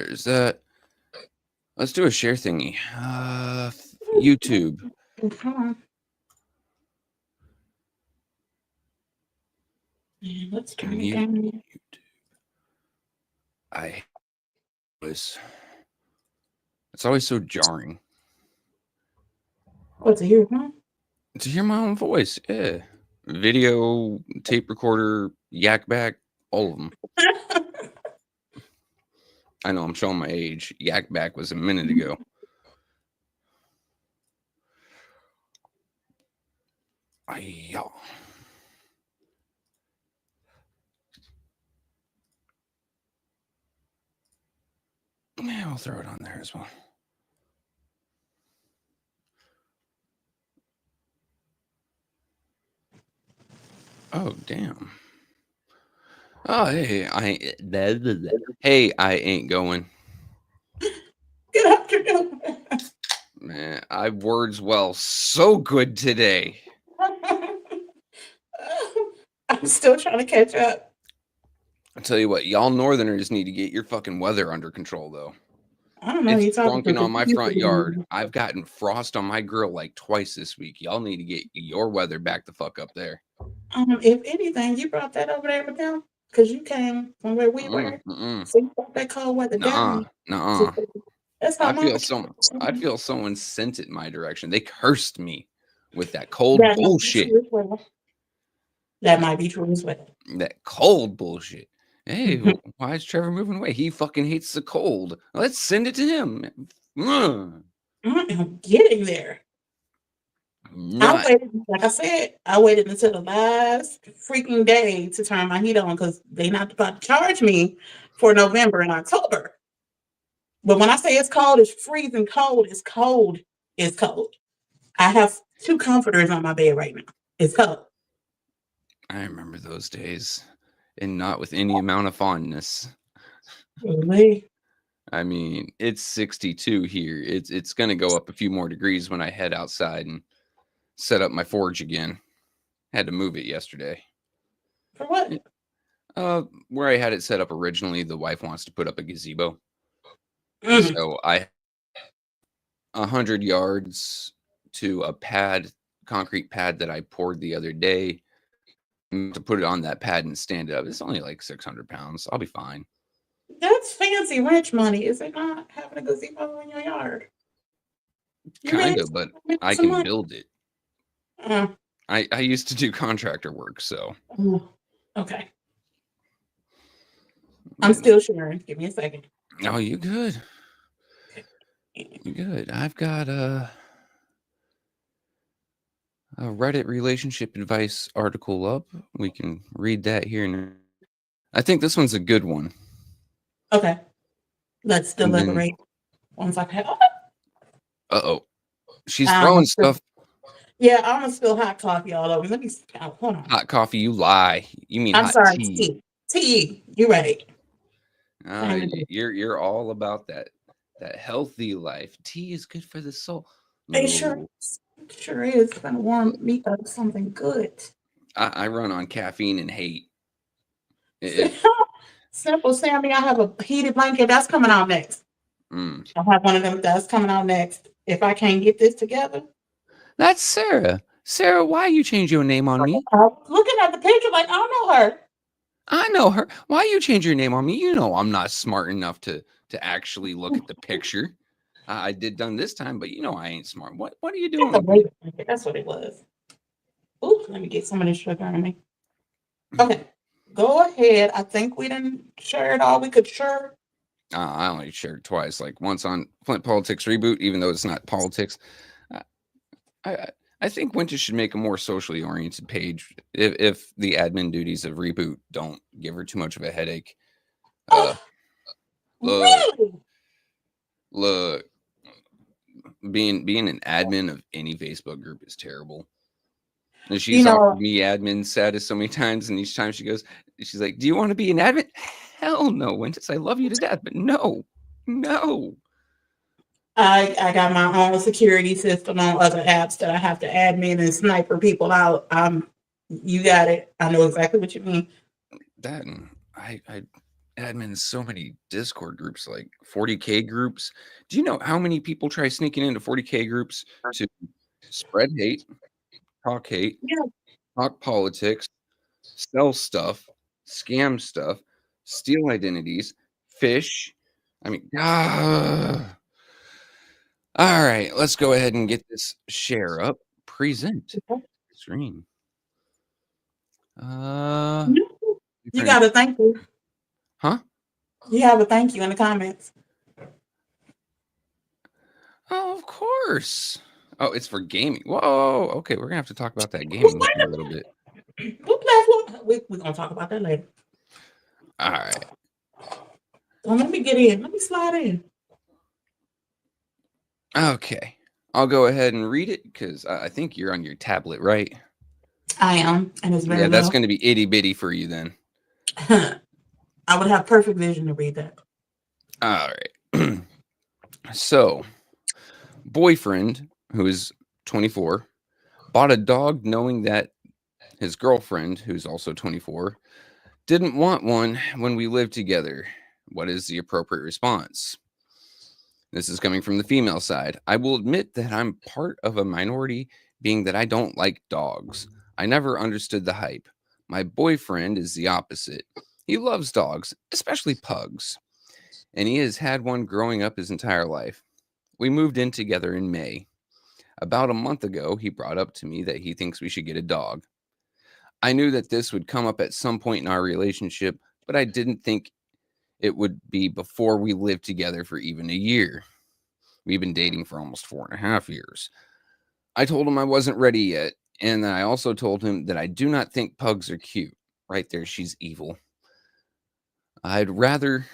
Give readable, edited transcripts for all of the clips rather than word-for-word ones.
There's that. Let's do a share thingy. YouTube. Come on. Let's turn it down. YouTube. I was. It's always so jarring. What's it here, huh? To hear my own voice. Yeah. Video, tape recorder, yak back, all of them. I know I'm showing my age. Yak back was a minute ago. Yeah. Yeah, I'll throw it on there as well. Oh, damn. Oh, hey, I ain't going. Good afternoon. Man, I words well so good today. I'm still trying to catch up. I tell you what, y'all Northerners need to get your fucking weather under control, though. I don't know. It's You're talking drunken to on my front yard. I've gotten frost on my grill like twice this week. Y'all need to get your weather back the fuck up there. If anything, you brought that over there with them because you came from where we were. So you brought that cold weather down. Nuh-uh. That's how I feel someone sent it my direction. They cursed me with that cold bullshit. That might be true as well. That cold bullshit. Hey, why is Trevor moving away? He fucking hates the cold. Let's send it to him. I'm getting there. Like I said, I waited until the last freaking day to turn my heat on because they're not about to charge me for November and October. But when I say it's cold, it's freezing cold. It's cold. It's cold. I have 2 comforters on my bed right now. It's cold. I remember those days, and not with any amount of fondness. Really? I mean, it's 62 here. It's going to go up a few more degrees when I head outside and set up my forge again. Had to move it yesterday. For what? Where I had it set up originally, the wife wants to put up a gazebo. So I 100 yards to a concrete pad that I poured the other day. To put it on that pad and stand it up. It's only like 600 pounds. I'll be fine. That's fancy ranch money, is it not? Having a gazebo in your yard. Kind of, but I can build it. I used to do contractor work, so. Okay. I'm still sharing. Give me a second. Oh, you good. You good. I've got a Reddit relationship advice article up. We can read that here. I think this one's a good one. Okay. Let's deliberate. One second. Uh-oh. She's throwing stuff. Yeah, I'm going to spill hot coffee all over. Let me, hold on. Hot coffee, you lie. You mean I'm hot sorry, tea. Tea. You're right. You're all about that healthy life. Tea is good for the soul. It sure is. It's going to warm me up something good. I run on caffeine and hate. Simple Sammy, I have a heated blanket. That's coming out next. I have one of them that's coming out next. If I can't get this together. That's Sarah. Sarah, why you change your name on me? Looking at the picture like, I know her. I know her. Why you change your name on me? You know I'm not smart enough to actually look at the picture. I did done this time, but you know I ain't smart. What are you doing? That's what it was. Oops, let me get some of this sugar on me. Okay. Go ahead. I think we didn't share it all we could share. I only shared twice, like once on Flint Politics Reboot, even though it's not politics. I think Winter should make a more socially oriented page if the admin duties of Reboot don't give her too much of a headache. Look, being an admin of any Facebook group is terrible. And she's offered me admin status so many times, and each time she's like, "Do you want to be an admin?" Hell no, Wintus. I love you to death, but no. I got my own security system on other apps that I have to admin and sniper people out. You got it. I know exactly what you mean. That I admin so many Discord groups, like 40K groups. Do you know how many people try sneaking into 40K groups to spread hate, Yeah. talk politics, sell stuff, scam stuff, steal identities, fish? I mean, all right, let's go ahead and get this share up. Present screen. You got to thank you. Huh? You have a thank you in the comments. Oh, of course. Oh, it's for gaming. Whoa. Okay, we're gonna have to talk about that gaming here a little bit. What platform? We're gonna talk about that later. All right. So let me get in. Let me slide in. Okay. I'll go ahead and read it because I think you're on your tablet, right? I am, and it's very That's low. going to be itty bitty for you then. I would have perfect vision to read that. All right. So, boyfriend, who is 24, bought a dog knowing that his girlfriend, who's also 24, didn't want one when we lived together. What is the appropriate response? This is coming from the female side. I will admit that I'm part of a minority, being that I don't like dogs. I never understood the hype. My boyfriend is the opposite. He loves dogs, especially pugs, and he has had one growing up his entire life. We moved in together in May. About a month ago, he brought up to me that he thinks we should get a dog. I knew that this would come up at some point in our relationship, but I didn't think it would be before we lived together for even a year. We've been dating for almost 4.5 years. I told him I wasn't ready yet, and I also told him that I do not think pugs are cute. Right there, she's evil. I'd rather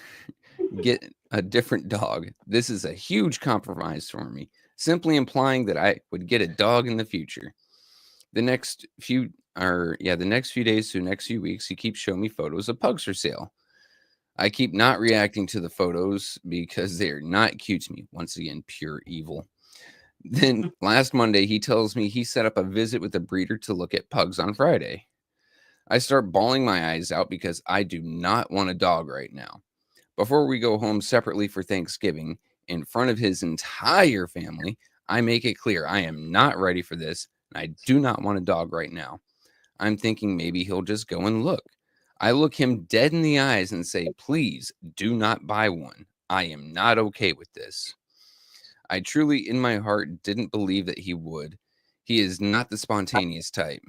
get a different dog. This is a huge compromise for me, simply implying that I would get a dog in the future. The next few days to the next few weeks, he keeps showing me photos of pugs for sale. I keep not reacting to the photos because they are not cute to me. Once again, pure evil. Then last Monday, he tells me he set up a visit with a breeder to look at pugs on Friday. I start bawling my eyes out because I do not want a dog right now. Before we go home separately for Thanksgiving, in front of his entire family, I make it clear I am not ready for this and I do not want a dog right now. I'm thinking maybe he'll just go and look. I look him dead in the eyes and say, please do not buy one. I am not okay with this. I truly, in my heart, didn't believe that he would. He is not the spontaneous type.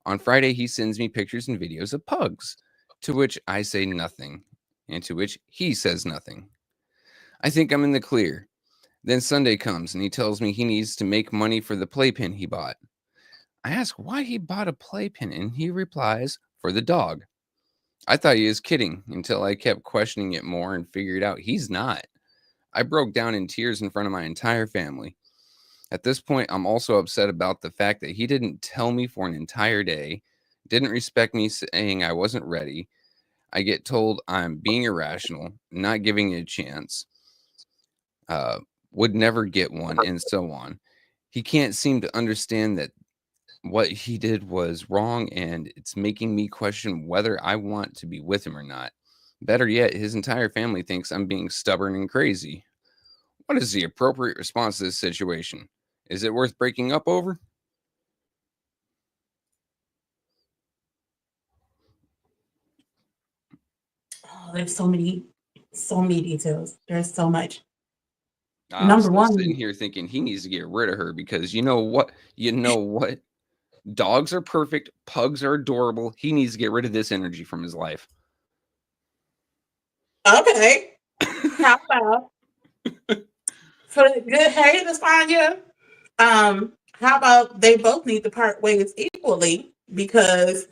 On Friday, he sends me pictures and videos of pugs, to which I say nothing, and to which he says nothing. I think I'm in the clear. Then Sunday comes and he tells me he needs to make money for the playpen he bought. I ask why he bought a playpen, and he replies, for the dog. I thought he was kidding until I kept questioning it more and figured out he's not. I broke down in tears in front of my entire family. At this point, I'm also upset about the fact that he didn't tell me for an entire day, didn't respect me saying I wasn't ready. I get told I'm being irrational, not giving it a chance, would never get one, and so on. He can't seem to understand that what he did was wrong, and it's making me question whether I want to be with him or not. Better yet, his entire family thinks I'm being stubborn and crazy. What is the appropriate response to this situation? Is it worth breaking up over? Oh, there's so many details. There's so much. I'm Number still sitting one, here thinking he needs to get rid of her because you know what? You know what? Dogs are perfect. Pugs are adorable. He needs to get rid of this energy from his life. okay. How about for the good haters find you? How about they both need to part ways equally because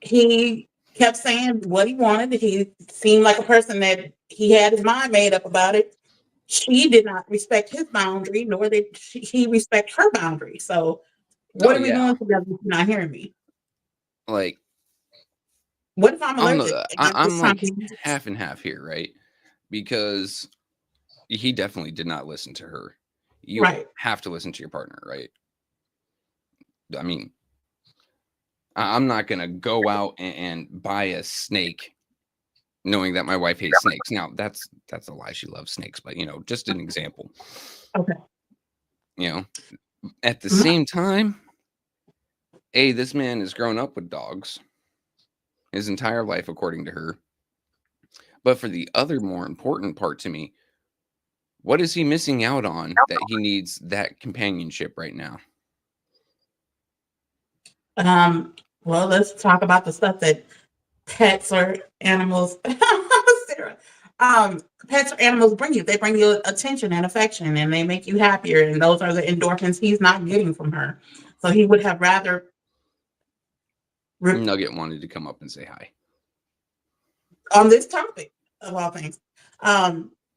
he kept saying what he wanted. He seemed like a person that he had his mind made up about it. She did not respect his boundary, nor did he respect her boundary. So, Oh what are we yeah, doing together if you're not hearing me? like What if I'm I'm allergic the and I'm I'm just trying like to? half and half here, right? Because he definitely did not listen to her. You Right. have to listen to your partner, right? I mean, I'm not gonna go out and buy a snake knowing that my wife hates snakes. Now that's a lie. She loves snakes, but just an example. Okay. You know, at the Mhm. same time, this man has grown up with dogs his entire life, according to her. But for the other more important part to me, what is he missing out on that he needs that companionship right now? Um, well, let's talk about the stuff that pets or animals, Sarah, pets or animals bring you. They bring you attention and affection, and they make you happier. And those are the endorphins he's not getting from her. So he would have rather, Nugget wanted to come up and say hi. on this topic of all things,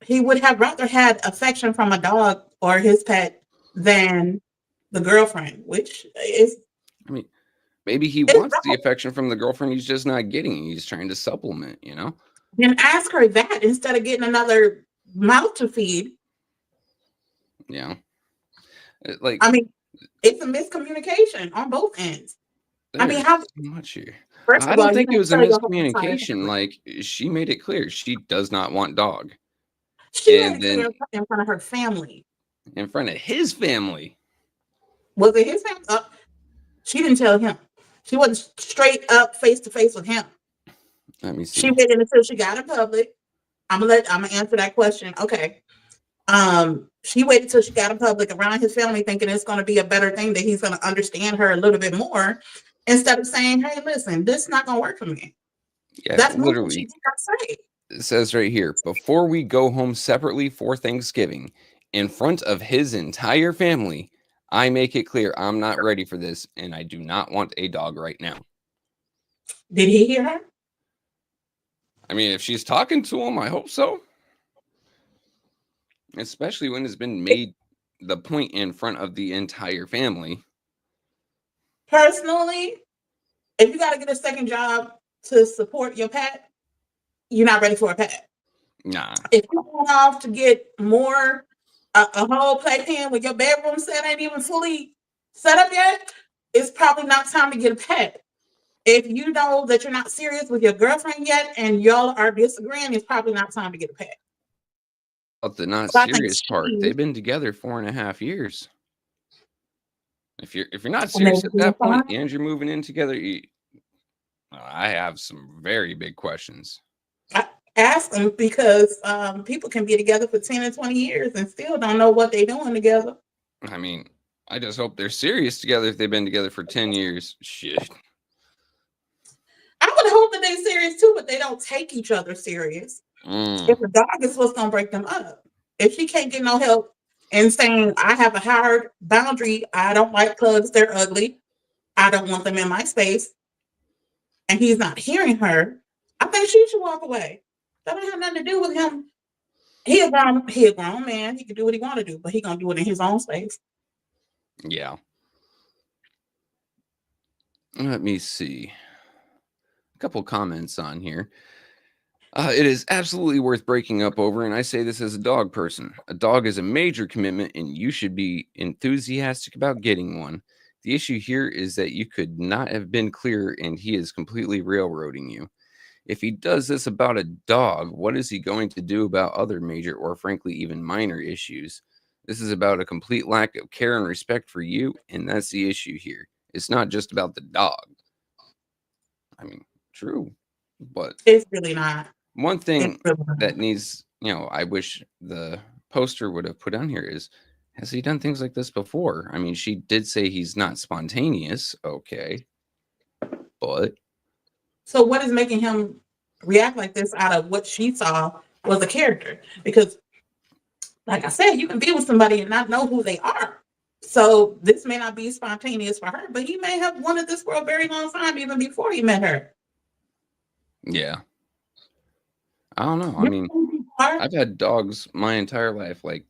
he would have rather had affection from a dog or his pet than the girlfriend, which is. I mean, maybe he It's wants the affection from the girlfriend. He's just not getting it. He's trying to supplement. Then ask her that instead of getting another mouth to feed. Yeah. Like, I mean, it's a miscommunication on both ends. I mean, there's how? so much here. First I of all, don't you think it didn't was a tell your whole entire miscommunication. family. Like, she made it clear she does not want dog. She made And it then clear in front of her family. in front of his family. Was it his family? She didn't tell him. She wasn't straight up face to face with him. Let me She see. waited until she got in public. I'm gonna answer that question. Okay. She waited till she got in public around his family, thinking it's going to be a better thing that he's going to understand her a little bit more, instead of saying, "Hey, listen, this is not going to work for me." Yeah, That's more than she literally. did not say. It says right here, before we go home separately for Thanksgiving, in front of his entire family, I make it clear I'm not ready for this and I do not want a dog right now. Did he hear her? I mean, if she's talking to him, I hope so. Especially when it's been made the point in front of the entire family. Personally, if you got to get a second job to support your pet, you're not ready for a pet. Nah. If you're going off to get more, a whole playpen with your bedroom set ain't even fully set up yet, it's probably not time to get a pet. If you know that you're not serious with your girlfriend yet and y'all are disagreeing, it's probably not time to get a pet. About the not So I think serious part, they've been together 4.5 years. If you're not and they serious were at doing that point fine. and you're moving in together, I have some very big questions. I ask them because people can be together for 10 and 20 years and still don't know what they're doing together. I mean, I just hope they're serious together if they've been together for 10 years. Shit. I would hope that they're serious too, but they don't take each other serious. If a dog is what's going to break them up. If she can't get no help and saying, I have a hard boundary, I don't like pugs, they're ugly, I don't want them in my space, and he's not hearing her, I think she should walk away. That don't have nothing to do with him. He a grown man. He can do what he want to do, but he gonna do it in his own space. Yeah. Let me see. A couple comments on here. It is absolutely worth breaking up over, and I say this as a dog person. A dog is a major commitment, and you should be enthusiastic about getting one. The issue here is that you could not have been clearer, and he is completely railroading you. If he does this about a dog, what is he going to do about other major or, frankly, even minor issues? This is about a complete lack of care and respect for you, and that's the issue here. It's not just about the dog. I mean, true, but It's really not. one It's thing really not. that needs, I wish the poster would have put on here is, has he done things like this before? I mean, she did say he's not spontaneous. Okay. But So what is making him react like this out of what she saw was a character? Because, like I said, you can be with somebody and not know who they are. So this may not be spontaneous for her, but he may have wanted this for a very long time, even before he met her. yeah, I don't know. I You mean, know who people are? I've had dogs my entire life. Like,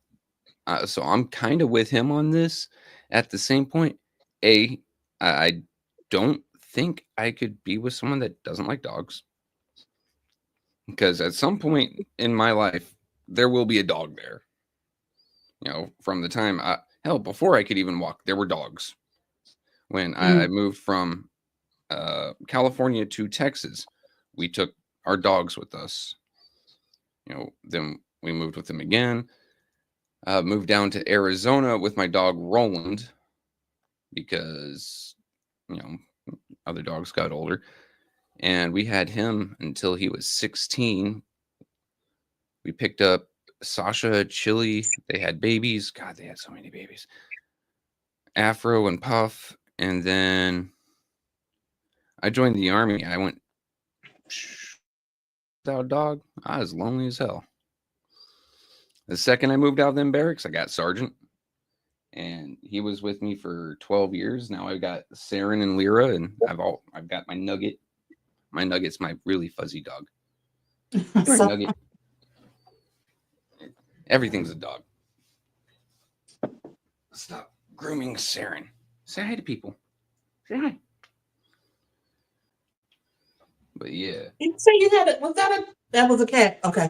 so I'm kind of with him on this. At the same point, I don't think I could be with someone that doesn't like dogs. Because at some point in my life, there will be a dog there. From the time hell, before I could even walk, there were dogs. When I moved from California to Texas, we took our dogs with us. Then we moved with them again. Moved down to Arizona with my dog Roland because you know other dogs got older, and we had him until he was 16. We picked up Sasha, Chili. They had babies. God, they had so many babies. Afro and Puff, and then I joined the army. I went without a dog. I was lonely as hell. The second I moved out of them barracks, I got Sergeant, and he was with me for 12 years. Now I've got Saren and Lyra, and I've got my Nugget. My Nugget's my really fuzzy dog. Right, Nugget. Everything's a dog. Stop grooming Saren. Say hi to people. Say hi. But yeah. You say you had it. That was a cat? Okay.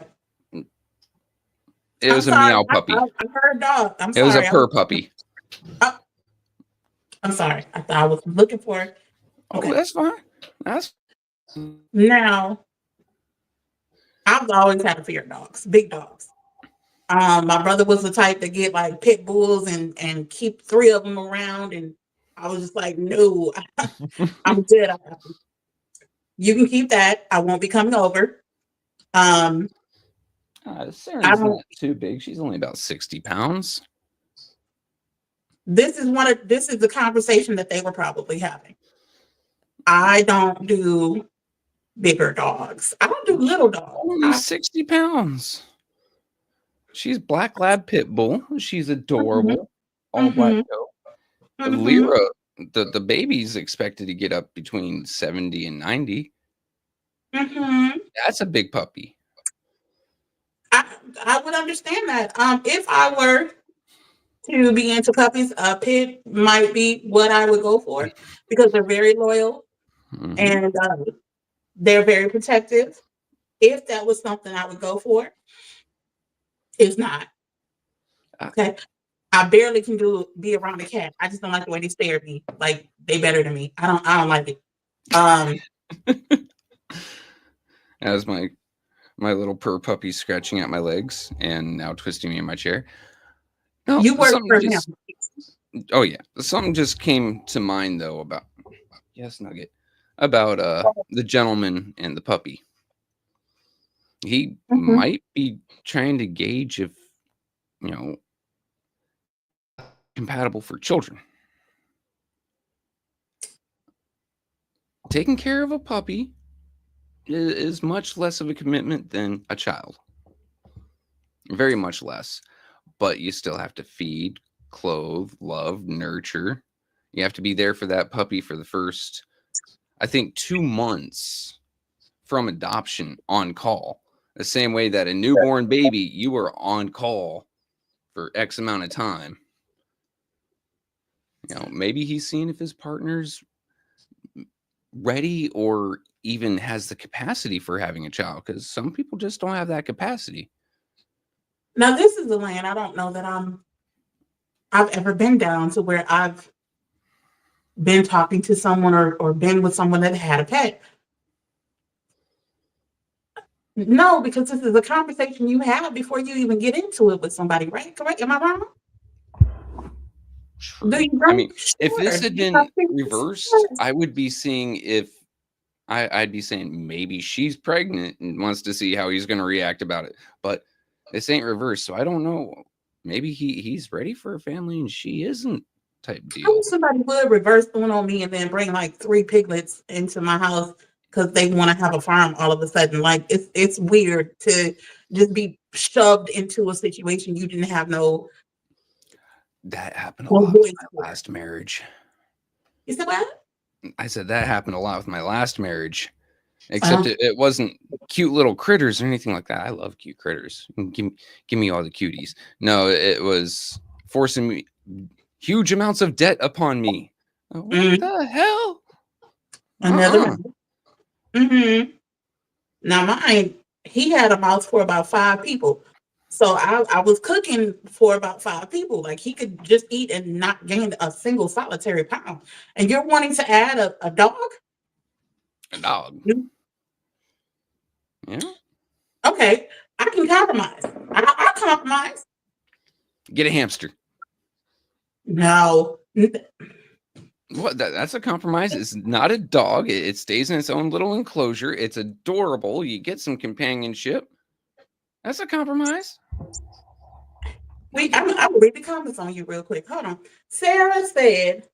It was a meow puppy. I heard dog. I'm sorry. It was a purr puppy. I'm sorry. I thought I was looking for it. Okay. Oh, that's fine. Now, I've always had a fear of dogs, big dogs. My brother was the type to get like pit bulls and keep 3 of them around, and I was just like, no, I'm dead. You can keep that. I won't be coming over. Saren's not too big. She's only about 60 pounds. This is the conversation that they were probably having. I don't do bigger dogs. I don't do little dogs. Only 60 pounds. She's Black Lab Pit Bull. She's adorable. All black coat. Lyra, the baby's expected to get up between 70 and 90. That's a big puppy. I would understand that. If I were to be into puppies, a pit might be what I would go for because they're very loyal and they're very protective. If that was something I would go for, it's not. Okay. I barely can be around a cat. I just don't like the way they stare at me. Like they better than me. I don't like it. As my little purr puppy scratching at my legs and now twisting me in my chair. No, you work for him. Oh yeah, something just came to mind though about Nugget, about the gentleman and the puppy. He might be trying to gauge if compatible for children. Taking care of a puppy is much less of a commitment than a child. Very much less. But you still have to feed, clothe, love, nurture. You have to be there for that puppy for the first, I think, 2 months from adoption on call. The same way that a newborn baby, you are on call for X amount of time. Maybe he's seeing if his partner's ready or even has the capacity for having a child, because some people just don't have that capacity. Now, this is the land I don't know that I've ever been down to where I've been talking to someone or been with someone that had a pet. No, because this is a conversation you have before you even get into it with somebody, right? Correct? Am I wrong? Do you drink? If this had been reversed, I would be seeing if I'd be saying maybe she's pregnant and wants to see how he's going to react about it. But this ain't reversed, so I don't know. Maybe he's ready for a family and she isn't, type deal. I wish somebody would reverse one on me and then bring like 3 piglets into my house because they want to have a farm all of a sudden. Like it's weird to just be shoved into a situation you didn't have no. That happened a lot with my last marriage. You said what? I said that happened a lot with my last marriage. Except it wasn't cute little critters or anything like that. I love cute critters. Give me all the cuties. No, it was forcing me huge amounts of debt upon me. What the hell? Another one. Now mine, he had a house for about 5 people. So I was cooking for about 5 people. Like he could just eat and not gain a single solitary pound. And you're wanting to add a dog? A dog. Yeah. Okay, I can compromise. I compromise. Get a hamster. No. What? That's a compromise. It's not a dog. It stays in its own little enclosure. It's adorable. You get some companionship. That's a compromise. Okay. I'm gonna read the comments on you real quick. Hold on. Sarah said,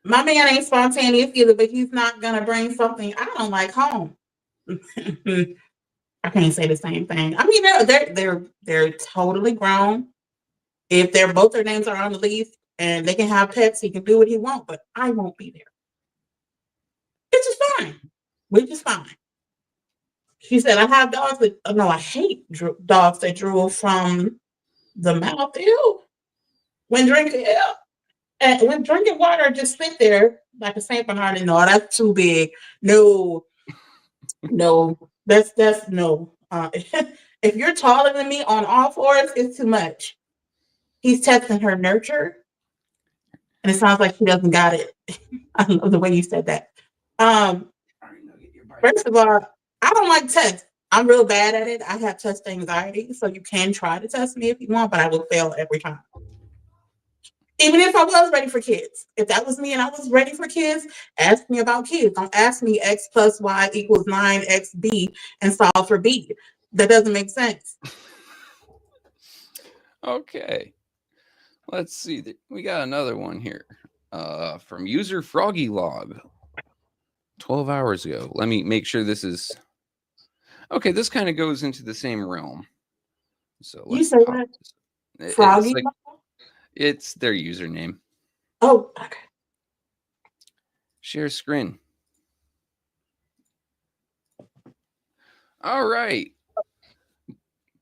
"My man ain't spontaneous either, but he's not gonna bring something I don't like home." I can't say the same thing. I mean, they're totally grown. If they're both their names are on the lease and they can have pets, he can do what he wants, but I won't be there. Which is fine. Which is fine. She said, I have dogs that, oh, no, I hate dogs that drool from the mouth. Ew. When drinking, ew. And when drinking water, just sit there like a Saint Bernard. No, that's too big. No, no, that's no. If you're taller than me on all fours, it's too much. He's testing her nurture, and it sounds like she doesn't got it. I love the way you said that. Um, First of all, I don't like tests. I'm real bad at it. I have test anxiety, so you can try to test me if you want, but I will fail every time. Even if I was ready for kids. If that was me and I was ready for kids, ask me about kids. Don't ask me X plus Y equals 9XB and solve for B. That doesn't make sense. Okay. Let's see. We got another one here. From user Froggy Log. 12 hours ago. Let me make sure this is okay. This kind of goes into the same realm. So You let's say pop that? this. It's Froggy? like it's their username. Oh, okay. Share screen. All right.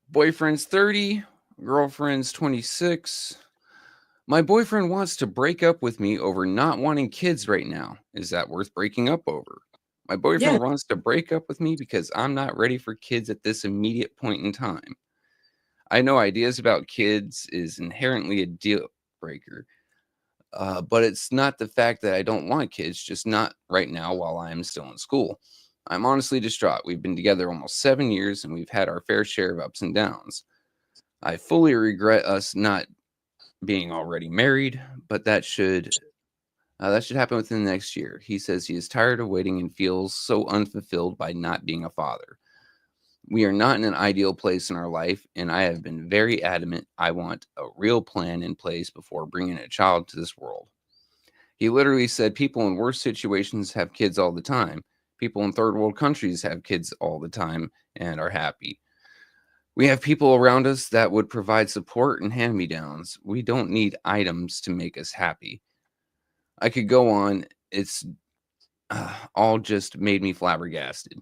Boyfriend's 30, girlfriend's 26. My boyfriend wants to break up with me over not wanting kids right now. Is that worth breaking up over? My Yeah. boyfriend wants to break up with me because I'm not ready for kids at this immediate point in time. I know ideas about kids is inherently a deal breaker, but it's not the fact that I don't want kids, just not right now while I am still in school. I'm honestly distraught. We've been together almost 7 years and we've had our fair share of ups and downs. I fully regret us not being already married, but that should happen within the next year. He says he is tired of waiting and feels so unfulfilled by not being a father. We are not in an ideal place in our life, and I have been very adamant I want a real plan in place before bringing a child to this world. He literally said people in worse situations have kids all the time. People in third world countries have kids all the time and are happy. We have people around us that would provide support and hand me downs. We don't need items to make us happy. I could go on. It's all just made me flabbergasted.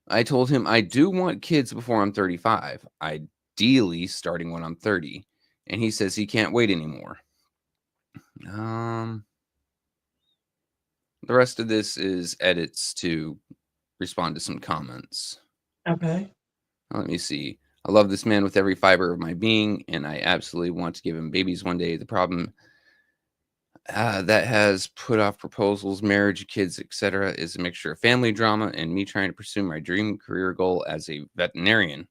I told him I do want kids before I'm 35, ideally starting when I'm 30, and he says he can't wait anymore. Um, the rest of this is edits to respond to some comments. Okay. Let me see. I love this man with every fiber of my being, and I absolutely want to give him babies one day. The problem that has put off proposals, marriage, kids, etc., is a mixture of family drama and me trying to pursue my dream career goal as a veterinarian.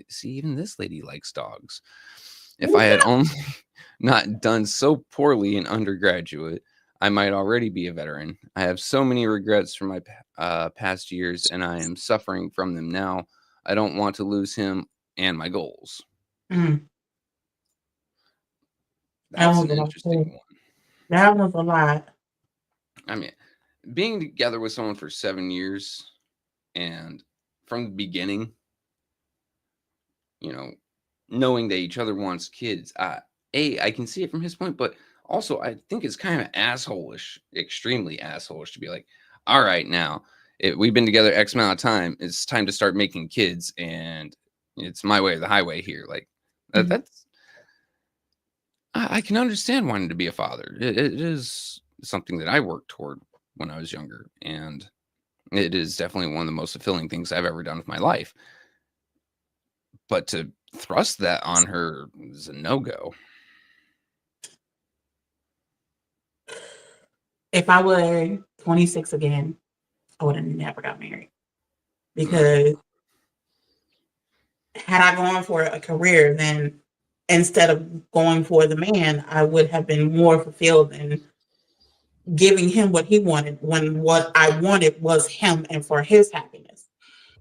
See, even this lady likes dogs. If I had only not done so poorly in undergraduate, I might already be a veteran. I have so many regrets from my past years, and I am suffering from them now. I don't want to lose him and my goals. Mm, that That's was an a lot. interesting one. That was a lot. I mean, being together with someone for 7 years and from the beginning, you know, knowing that each other wants kids, I can see it from his point, but also I think it's kind of assholeish, extremely assholeish to be like, all right, now we've been together X amount of time. It's time to start making kids, and it's my way or the highway here. Like Mhm. that's I can understand wanting to be a father. It is something that I worked toward when I was younger, and it is definitely one of the most fulfilling things I've ever done with my life. But to thrust that on her is a no go. If I were 26 again, I would have never got married. Mm, because had I gone for a career, then instead of going for the man, I would have been more fulfilled in giving him what he wanted when what I wanted was him and for his happiness.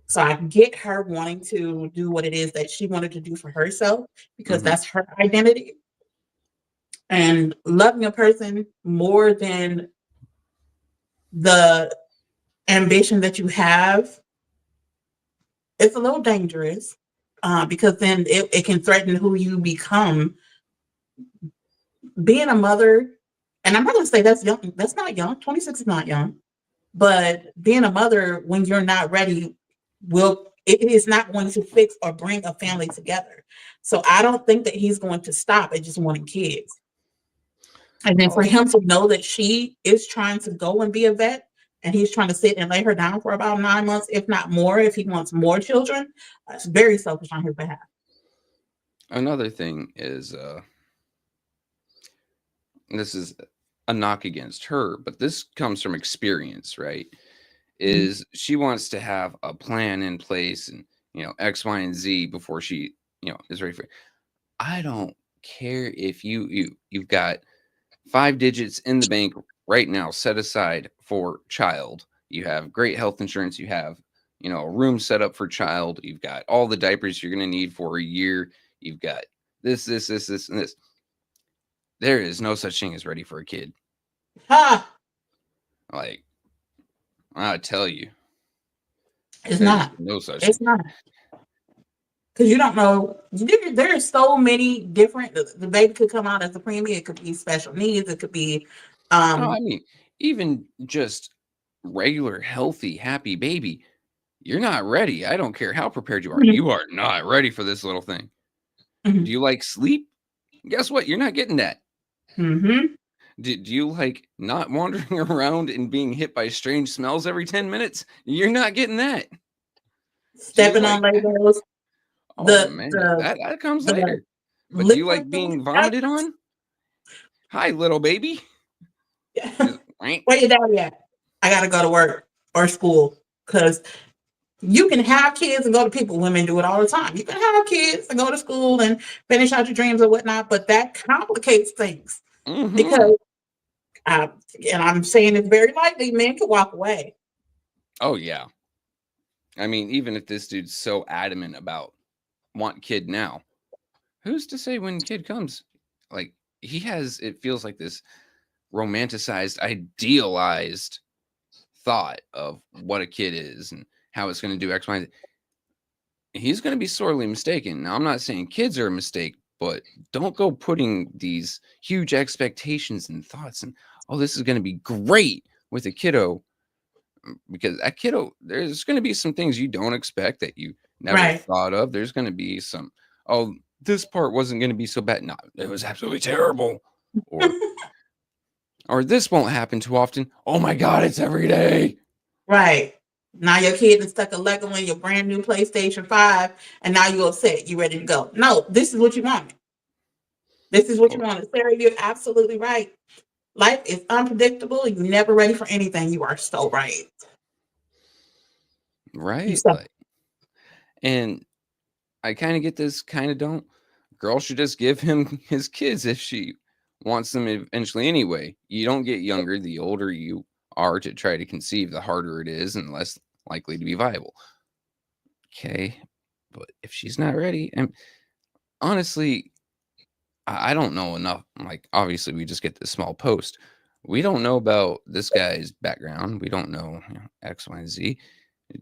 So I get her wanting to do what it is that she wanted to do for herself because mhm. that's her identity. And loving a person more than the ambition that you have, it's a little dangerous because then it can threaten who you become. Being a mother, and I'm not going to say that's young, that's not young. 26 is not young, but being a mother when you're not ready will it is not going to fix or bring a family together. So I don't think that he's going to stop at just wanting kids. And then for Oh, him to know that she is trying to go and be a vet and he's trying to sit and lay her down for about 9 months, if not more, if he wants more children, that's very selfish on his behalf. another thing is, this is a knock against her, but this comes from experience, right? Mhm. Is she wants to have a plan in place and, X, Y, and Z before she, is ready for it. I don't care if you've got 5 digits in the bank right now set aside for child. You have great health insurance, you have, a room set up for child, you've got all the diapers you're going to need for a year, you've got this, and this. There is no such thing as ready for a kid. Ha! Like, I tell you, It's there's not. no such thing. It's not. Because you don't know. There's so many different. The baby could come out as a preemie. It could be special needs. It could be, No, um, I mean, even just regular, healthy, happy baby, you're not ready. I don't care how prepared you are. mhm, You are not ready for this little thing. Do mhm, you like sleep? Guess what? You're not getting that. mhm. Do you like not wandering around and being hit by strange smells every 10 minutes? You're not getting that. Do you Stepping on like, Legos. oh The man, the that comes the later. But do you liquid. like being vomited on? Hi, little baby. Just, right? Where your daddy at? I gotta go to work or school because you can have kids and go to people. Women do it all the time. You can have kids and go to school and finish out your dreams or whatnot, but that complicates things Mm-hmm. because, uh, and I'm saying this very lightly, men can walk away. Oh yeah. I mean, even if this dude's so adamant about want kid now, who's to say when kid comes? Like he has, it feels like this romanticized, idealized thought of what a kid is and how it's going to do X, Y, and Z. He's going to be sorely mistaken. Now, I'm not saying kids are a mistake, but don't go putting these huge expectations and thoughts and, oh, this is going to be great with a kiddo, because that kiddo, there's going to be some things you don't expect that you never Right. thought of. There's going to be some, oh, this part wasn't going to be so bad. No, it was absolutely terrible. Or, or this won't happen too often. Oh my God, it's every day. Right. Now your kid has stuck a Lego in your brand new PlayStation 5 and now you're upset. You ready to go. No, this is what you wanted. This is what you Or, wanted. Sarah, you're absolutely right. Life is unpredictable. You're never ready for anything. You are so right. You right? so Like, and I kind of get this, kind of don't. Girl should just give him his kids if she wants them eventually anyway. You don't get younger the older you are to try to conceive, the harder it is and less likely to be viable. Okay. But if she's not ready, and honestly, I don't know enough. Like, obviously, we just get this small post. We don't know about this guy's background. We don't know, X, Y, and Z.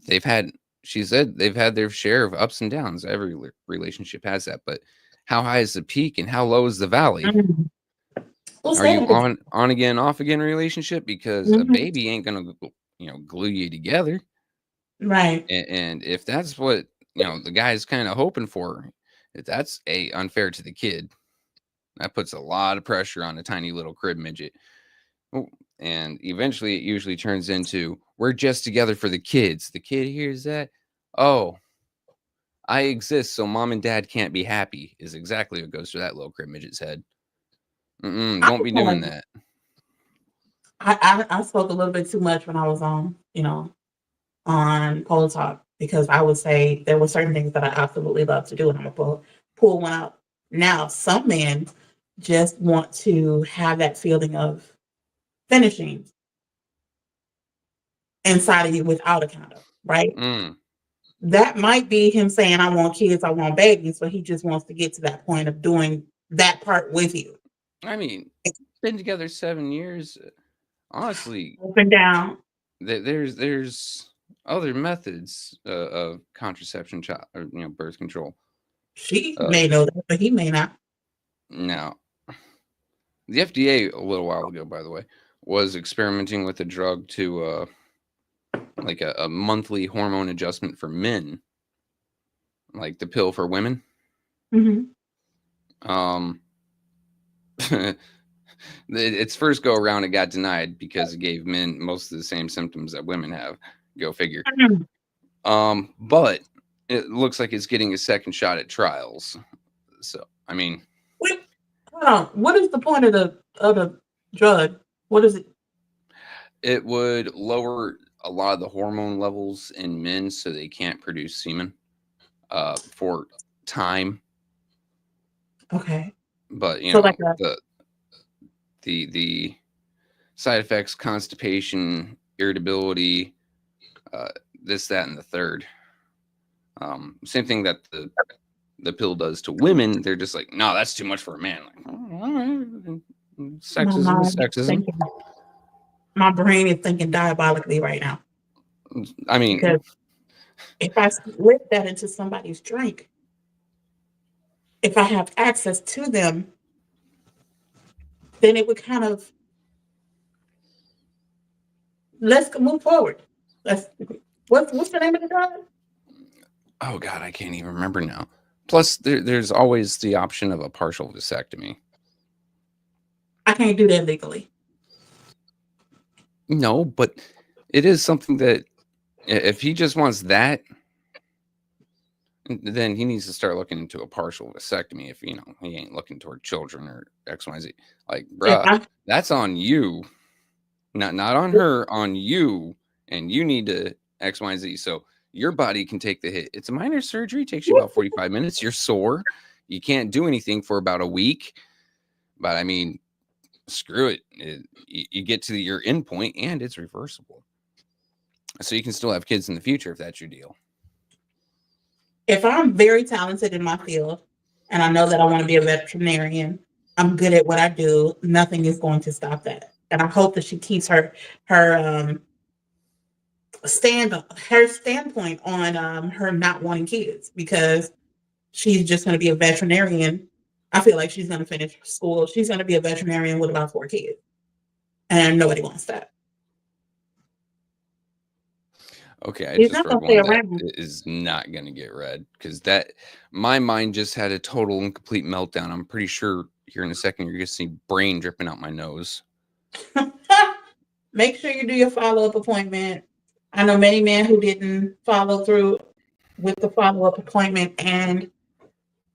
They've had, she said, they've had their share of ups and downs. Every relationship has that. But how high is the peak and how low is the valley? mhm. We'll Are say you that again. on again, off again relationship? Because a Mhm. baby ain't gonna, glue you together. Right. And if that's what the guy's kind of hoping for, that's unfair to the kid. That puts a lot of pressure on a tiny little crib midget. Oh, and eventually it usually turns into we're just together for the kids. The kid hears that, oh, I exist, so mom and dad can't be happy, is exactly what goes through that little crib midget's head. I, Don't be doing that. I spoke a little bit too much when I was on, on Polo Talk. because I would say there were certain things that I absolutely love to do, and I'm gonna pull one out. Now, some men just want to have that feeling of finishing inside of you without a condom, right? Mm. That might be him saying, I want kids, I want babies, but he just wants to get to that point of doing that part with you. I mean, been together 7 years. Honestly, Up and down. there's other methods of contraception, child, or birth control. She Uh, may know that, but he may not. Now, the FDA a little while ago, by the way, was experimenting with a drug to like a monthly hormone adjustment for men, like the pill for women. Mm-hmm. Um, its first go around, it got denied because it gave men most of the same symptoms that women have. Go figure. But it looks like it's getting a second shot at trials. So, I mean, Wait, hold on. What is the point of the drug? What is it? it would lower a lot of the hormone levels in men so they can't produce semen for time. Okay. But So like a the side effects: constipation, irritability, this, that, and the third. Same thing that the pill does to women. They're just like, no, that's too much for a man. Like, oh, all right. my Sexism is mind is sexism. thinking, my brain is thinking diabolically right now. I mean, Because if I slip that into somebody's drink, if I have access to them, then it would kind of let's move forward. Let's what's the name of the drug? oh God, I can't even remember now. Plus, there's always the option of a partial vasectomy. I can't do that legally. No, but it is something that if he just wants that, then he needs to start looking into a partial vasectomy. If he ain't looking toward children or XYZ, like, If bruh, I that's on you, not on her, on you, and you need to XYZ. So your body can take the hit. It's a minor surgery, takes you about 45 minutes. You're sore, you can't do anything for about a week, but I mean, screw it. You get to your end point, and it's reversible, so you can still have kids in the future if that's your deal. if I'm very talented in my field and I know that I want to be a veterinarian, I'm good at what I do, nothing is going to stop that. And I hope that she keeps her standpoint on her not wanting kids because she's just going to be a veterinarian. I feel like she's going to finish school. She's going to be a veterinarian with about 4 kids, and nobody wants that. Okay, I He's just not read going to stay one that around. is not going to get read because that my mind just had a total and complete meltdown. I'm pretty sure here in a second you're going to see brain dripping out my nose. Make sure you do your follow-up appointment. I know many men who didn't follow through with the follow-up appointment and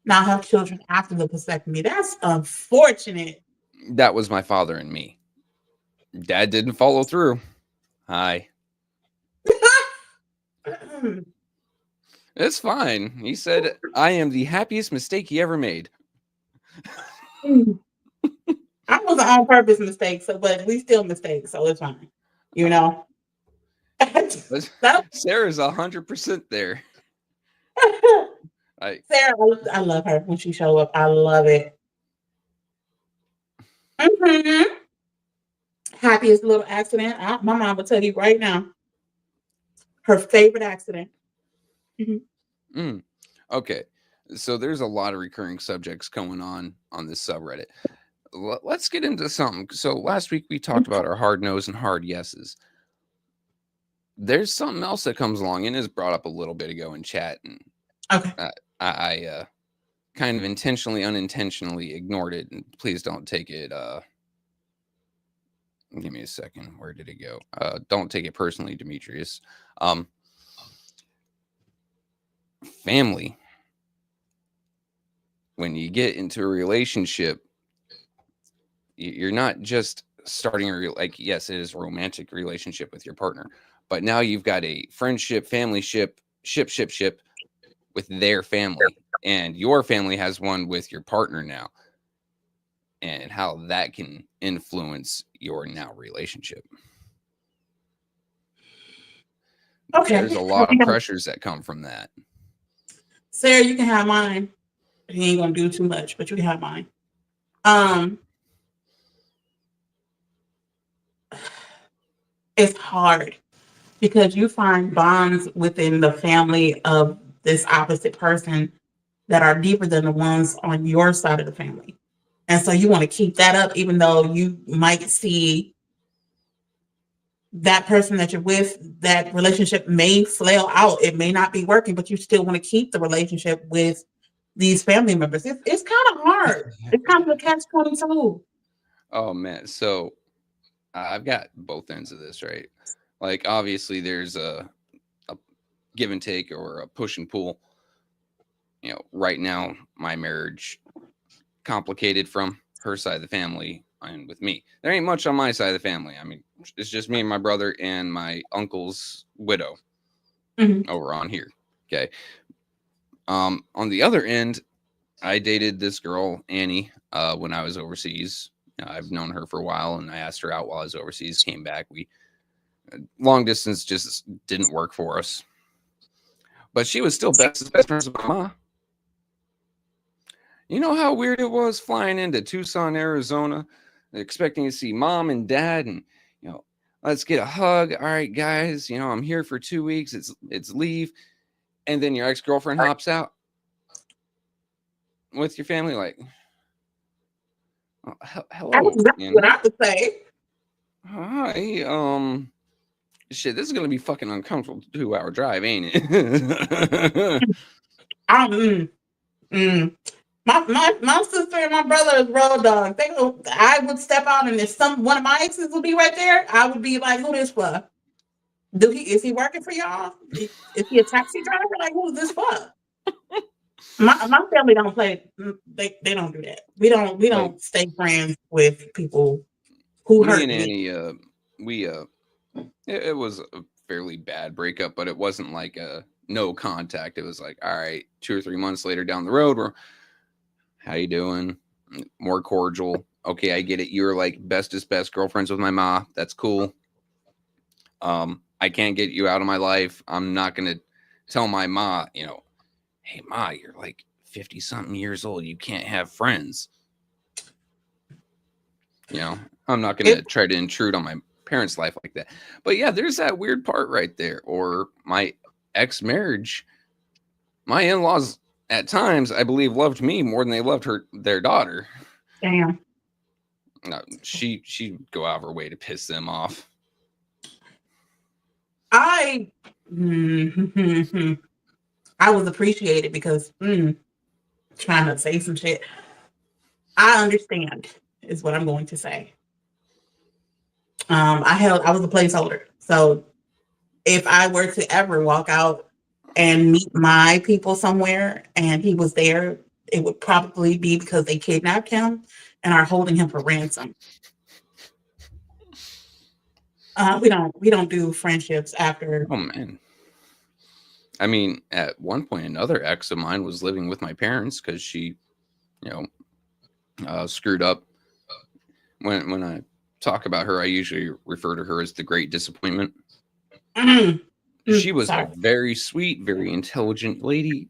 now have children after the vasectomy. That's unfortunate. That was my father and me. Dad didn't follow through. Hi. It's fine. He said, I am the happiest mistake he ever made. I was an on-purpose mistake, but we still mistakes, so it's fine. You know? Sarah's 100% there. Sarah, I love her when she show up. I love it. Mm-hmm. Happiest little accident. My mom will tell you right now. Her favorite accident. Mm-hmm. Okay. So there's a lot of recurring subjects going on this subreddit. Let's get into something. So last week we talked about our hard no's and hard yeses. There's something else that comes along and is brought up a little bit ago in chat. And okay. I kind of intentionally, unintentionally ignored it. And please don't take it. Give me a second. Where did it go? Don't take it personally, Demetrius. Family. When you get into a relationship, you're not just starting yes, it is a romantic relationship with your partner, but now you've got a friendship, family ship, ship with their family, and your family has one with your partner now, and how that can influence your now relationship. Okay. There's a lot of pressures that come from that. Sarah, you can have mine. He ain't gonna do too much, but you can have mine. Um, it's hard because you find bonds within the family of this opposite person that are deeper than the ones on your side of the family. And so you want to keep that up, even though you might see that person that you're with, that relationship may flail out. It may not be working, but you still want to keep the relationship with these family members. It's kind of hard. It's kind of a catch 22. Oh man, so I've got both ends of this, right? Like obviously there's a give and take or a push and pull. Right now my marriage complicated from her side of the family and with me. There ain't much on my side of the family. I mean, it's just me and my brother and my uncle's widow over on here. Okay. On the other end, I dated this girl, Annie, when I was overseas. I've known her for a while, and I asked her out while I was overseas. Came back. We long distance just didn't work for us, but she was still best friends with my mom. You know how weird it was flying into Tucson, Arizona, expecting to see mom and dad, and let's get a hug. All right, guys, I'm here for 2 weeks. It's leave, and then your ex-girlfriend hops out with your family, like, hello. That's exactly what I would say. Hi, shit, this is gonna be fucking uncomfortable 2-hour drive, ain't it? My sister and my brother is road dogs. I would step out, and if one of my exes would be right there, I would be like, "Who this for? Is he working for y'all? Is he a taxi driver? Like, who's this for?" My family don't play. They don't do that. We Like, don't stay friends with people who me hurt and me. Annie, we it was a fairly bad breakup, but it wasn't like a no contact. It was like, all right, 2 or 3 months later down the road, we're, how you doing? More cordial. Okay, I get it. You're like bestest best girlfriends with my ma. That's cool. I can't get you out of my life. I'm not gonna tell my ma, hey ma, you're like 50 something years old. You can't have friends. I'm not gonna try to intrude on my parents' life like that. But yeah, there's that weird part right there. Or my ex-marriage, my in-laws at times, I believe, loved me more than they loved their daughter. Damn. No, she'd go out of her way to piss them off. I was appreciated because trying to say some shit. I understand is what I'm going to say. I was a placeholder. So if I were to ever walk out and meet my people somewhere and he was there, it would probably be because they kidnapped him and are holding him for ransom. We don't do friendships after. Oh man. I mean, at one point, another ex of mine was living with my parents because she, screwed up. When I talk about her, I usually refer to her as the Great Disappointment. She was a very sweet, very intelligent lady.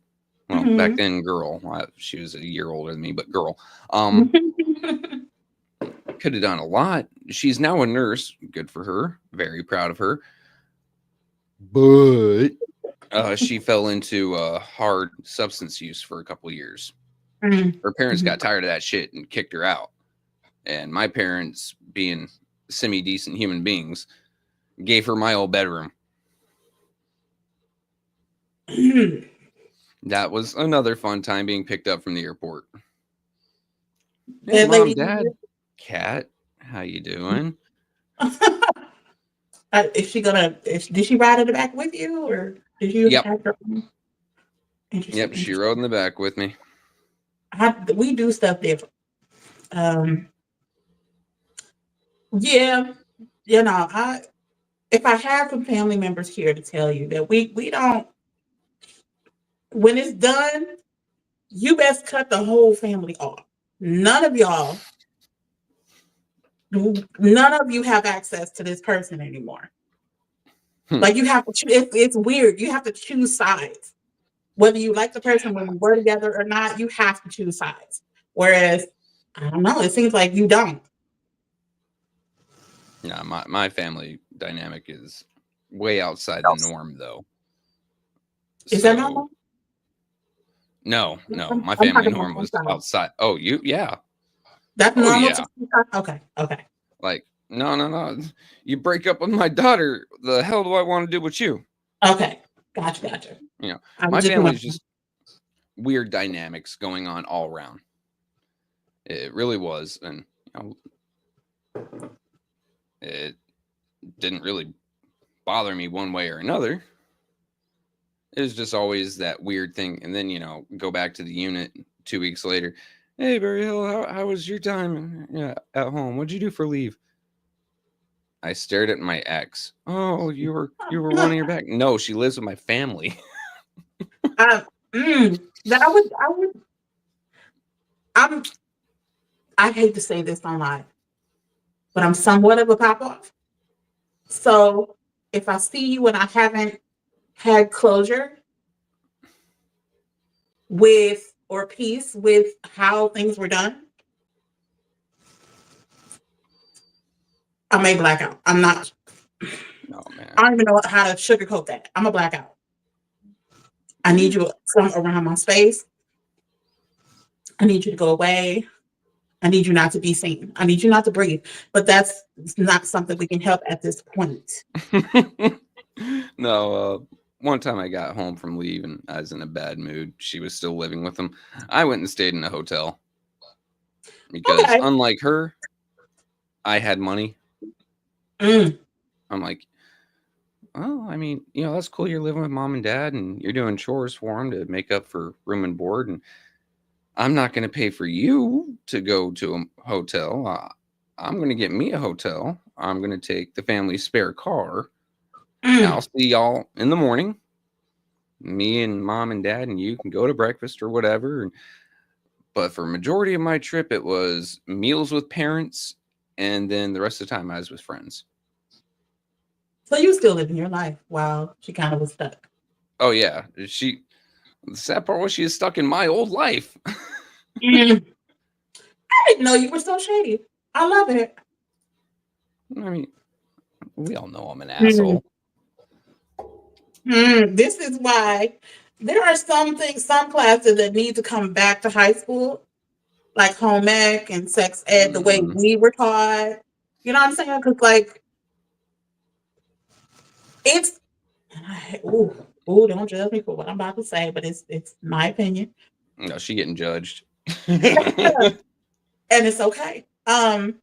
Well, back then, girl. She was a year older than me, but girl. Could have done a lot. She's now a nurse. Good for her. Very proud of her. But she fell into hard substance use for a couple of years. Her parents got tired of that shit and kicked her out. And my parents, being semi-decent human beings, gave her my old bedroom. That was another fun time being picked up from the airport. Hey, Mom, Dad, Cat, how you doing? Did she ride in the back with you, or did you have her? Yep, she rode in the back with me. We do stuff different. Yeah, if I have some family members here to tell you that we don't when it's done, you best cut the whole family off. None of y'all, none of you have access to this person anymore. Like you have to choose, it's weird. You have to choose sides. Whether you like the person when we were together or not, you have to choose sides. Whereas, I don't know, it seems like you don't. Yeah, my family dynamic is way outside the norm, though. Is that normal? No, my I'm family talking about norm my was side. outside. Oh, yeah. That's Oh, normal yeah. to okay, okay. Like, no. You break up with my daughter. The hell do I want to do with you? Okay. Gotcha. You know, I was my just family's wondering. just weird dynamics going on all around. It really was, and it didn't really bother me one way or another. It was just always that weird thing. And then, go back to the unit 2 weeks later. Hey, Barry Hill, how was your time at home? What'd you do for leave? I stared at my ex. Oh, you were wanting her back? No, she lives with my family. I, that I'm, I hate to say this online, but I'm somewhat of a pop off. So if I see you and I haven't had closure with or peace with how things were done, I may black out. I'm not. Oh man. I don't even know how to sugarcoat that. I'm a blackout. I need you some around my space. I need you to go away. I need you not to be seen. I need you not to breathe. But that's not something we can help at this point. No, one time I got home from leave and I was in a bad mood. She was still living with him. I went and stayed in a hotel because, Okay. unlike her, I had money. Mm. I'm like, oh, I mean, that's cool. You're living with mom and dad and you're doing chores for them to make up for room and board. And I'm not going to pay for you to go to a hotel. I'm going to get me a hotel. I'm going to take the family's spare car. And I'll see y'all in the morning. Me and mom and dad and you can go to breakfast or whatever. But for majority of my trip, it was meals with parents. And then the rest of the time I was with friends. So you still living your life while she kind of was stuck. Oh, yeah. The sad part was she is stuck in my old life. I didn't know you were so shady. I love it. I mean, we all know I'm an asshole. This is why there are some things, some classes that need to come back to high school, like home ec and sex ed, the way we were taught. You know what I'm saying? Because it's don't judge me for what I'm about to say, but it's my opinion. No, she getting judged. And it's okay. I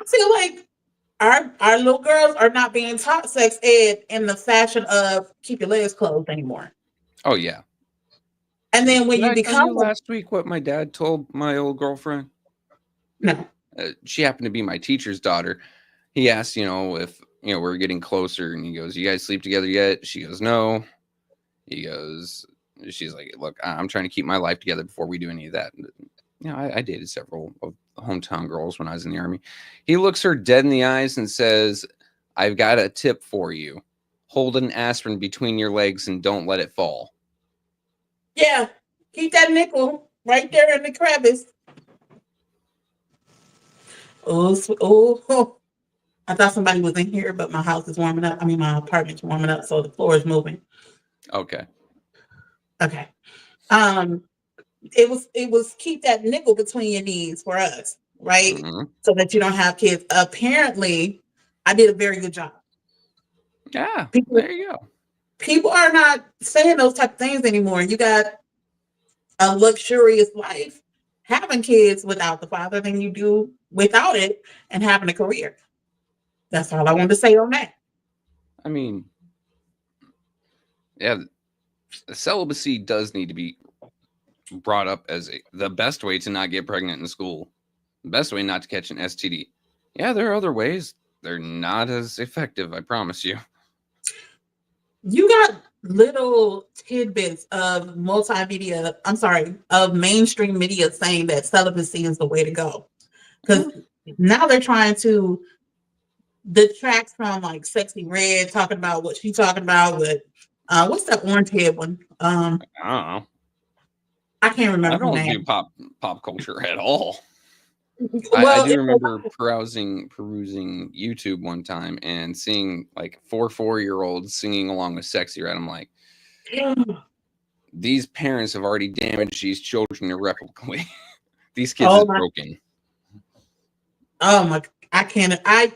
feel like our little girls are not being taught sex ed in the fashion of keep your legs closed anymore. Oh yeah. And then when Did you I tell become you last week what my dad told my old girlfriend? no. She happened to be my teacher's daughter. He asked, if we're getting closer, and he goes, "You guys sleep together yet?" She goes, "No." He goes, she's like, "Look, I'm trying to keep my life together before we do any of that." I dated several of hometown girls when I was in the Army. He looks her dead in the eyes and says, "I've got a tip for you. Hold an aspirin between your legs and don't let it fall." Yeah, keep that nickel right there in the crevice. Oh, I thought somebody was in here, but my house is warming up. I mean, my apartment's warming up, so the floor is moving. Okay. Okay. It was keep that nickel between your knees for us, right? Mm-hmm. So that you don't have kids. Apparently, I did a very good job. Yeah, there you go. People are not saying those type of things anymore. You got a luxurious life having kids without the father than you do without it and having a career. That's all I wanted to say on that. I mean, yeah, celibacy does need to be brought up as the best way to not get pregnant in school, the best way not to catch an STD. Yeah, there are other ways. They're not as effective, I promise you. you got little tidbits of multimedia, I'm sorry, of mainstream media saying that celibacy is the way to go. Because Mm, now they're trying to detract from like Sexy Red talking about what she's talking about with what's that orange head one? I don't know. I can't I remember her don't do name. pop culture at all. I Well, do it's remember perusing YouTube one time and seeing like 4-year-olds singing along with Sexy Red. I'm like, a these parents have already damaged these children irreparably. These kids oh is my broken. oh my I can't I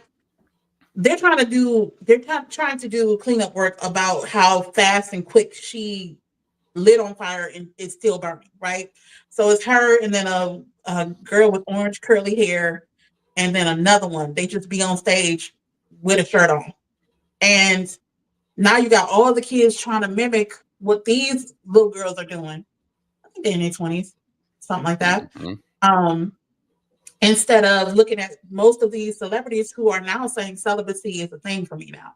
trying to do cleanup work about how fast and quick she lit on fire and it's still burning, right? So it's her and then a girl with orange curly hair and then another one. They just be on stage with a shirt on. And now you got all the kids trying to mimic what these little girls are doing. I think they're in their 20s, something like that. Mhm. Um, instead of looking at most of these celebrities who are now saying celibacy is a thing for me now.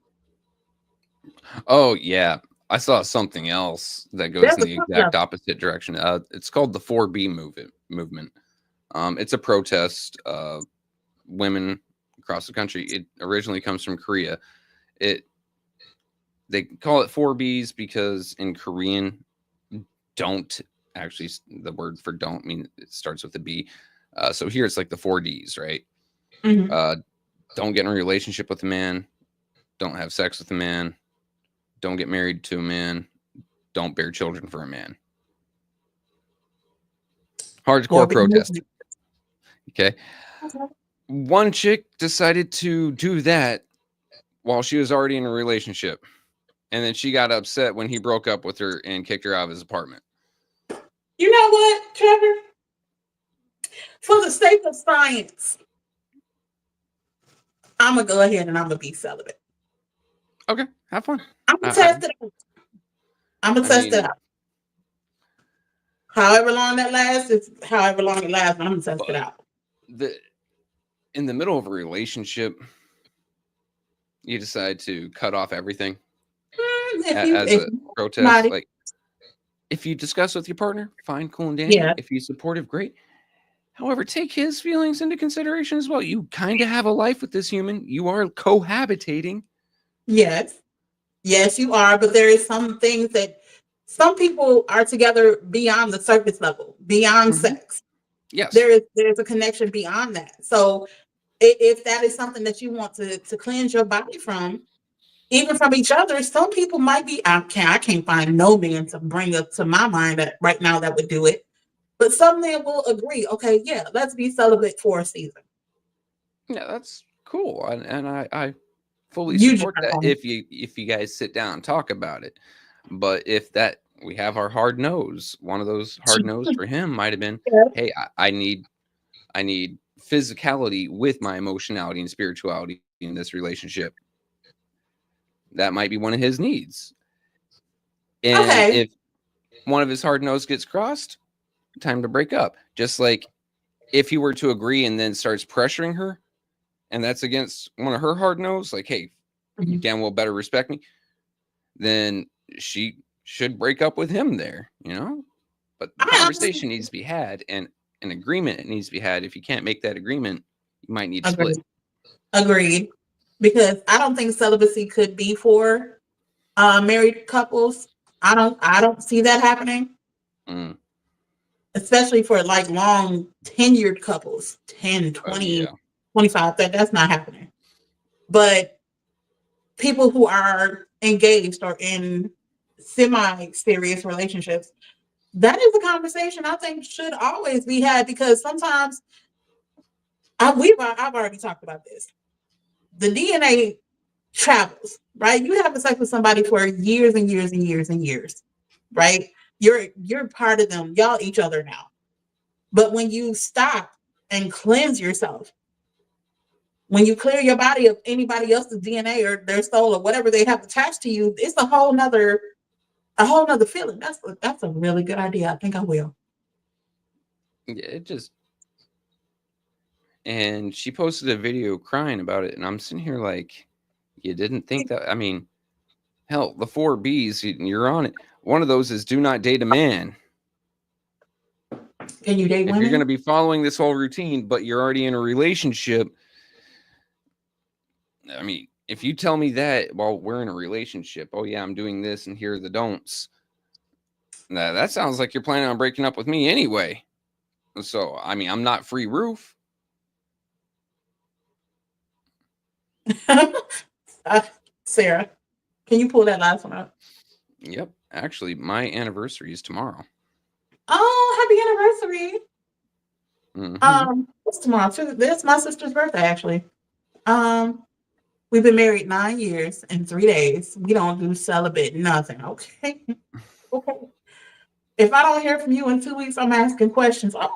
Oh yeah, I saw something else that goes There's in a the couple of exact opposite direction. It's called the 4B movement. It's a protest. Women across the country. It originally comes from Korea. It They call it 4Bs because in Korean, don't actually the word for don't mean it starts with a B. So here it's like the 4Ds, right? mhm. Uh, don't get in a relationship with a man. Don't have sex with a man. Don't get married to a man. Don't bear children for a man. Or Hardcore be protest. movement. Okay. One chick decided to do that while she was already in a relationship. And then she got upset when he broke up with her and kicked her out of his apartment. You know what, Trevor? For the sake of science, I'm gonna go ahead and I'm gonna be celibate. Okay, have fun. I'm I, gonna I, test it out. I'm gonna I test it mean, out. However long that lasts, it's however long it lasts, but I'm gonna test it but out. the in the middle of a relationship, you decide to cut off everything If you as if a you protest. somebody, Like, if you discuss with your partner, fine, cool, and dandy. yeah, If he's supportive, great. However, take his feelings into consideration as well. You kind of have a life with this human. You are cohabitating. yes, yes, you are. But there is some things that some people are together beyond the surface level, beyond Mhm. sex. Yes. There's a connection beyond that. So if that is something that you want to cleanse your body from, even from each other, some people might be. I can't find no man to bring up to my mind that right now that would do it. But some men will agree. Okay, yeah, let's be celibate for a season. Yeah, that's cool, and I fully You just support that if you guys sit down and talk about it. But if that we have our hard nose, one of those hard nose for him might have been, yeah, hey, I need physicality with my emotionality and spirituality in this relationship. That might be one of his needs. And okay, if one of his hard nose gets crossed, time to break up. Just like if he were to agree and then starts pressuring her, and that's against one of her hard nose, like, hey, you mhm. damn well better respect me, then she should break up with him there, you know? But the I honestly conversation needs to be had and an agreement needs to be had. If you can't make that agreement, you might need to split. agree. Agreed. Because I don't think celibacy could be for married couples. I don't see that happening, Mm. especially for like long tenured couples, 10, Oh 20, yeah. 25. That's not happening. But people who are engaged or in semi-serious relationships, that is a conversation I think should always be had because sometimes I've already talked about this. The DNA travels, right? You have sex with somebody for years and years and years and years, right? You're part of them. Y'all each other now. But when you stop and cleanse yourself, when you clear your body of anybody else's DNA or their soul or whatever they have attached to you, it's a whole nother feeling. That's a really good idea. I think I will. Yeah, it just and she posted a video crying about it and I'm sitting here like you didn't think that I mean Hell, the 4 Bs, you're on it. One of those is do not date a man. Can you date If you're going to women? be following this whole routine, but you're already in a relationship, I mean, if you tell me that while we're in a relationship, oh yeah, I'm doing this and here are the don'ts. That sounds like you're planning on breaking up with me anyway. So, I mean, I'm not free roof. Sarah, can you pull that last one up? Yep. Actually, my anniversary is tomorrow. Oh, happy anniversary. Mm-hmm. What's tomorrow? This my sister's birthday, actually. Um, we've been married 9 years and 3 days. We don't do celibate, nothing. Okay. Okay. If I don't hear from you in 2 weeks, I'm asking questions. Okay.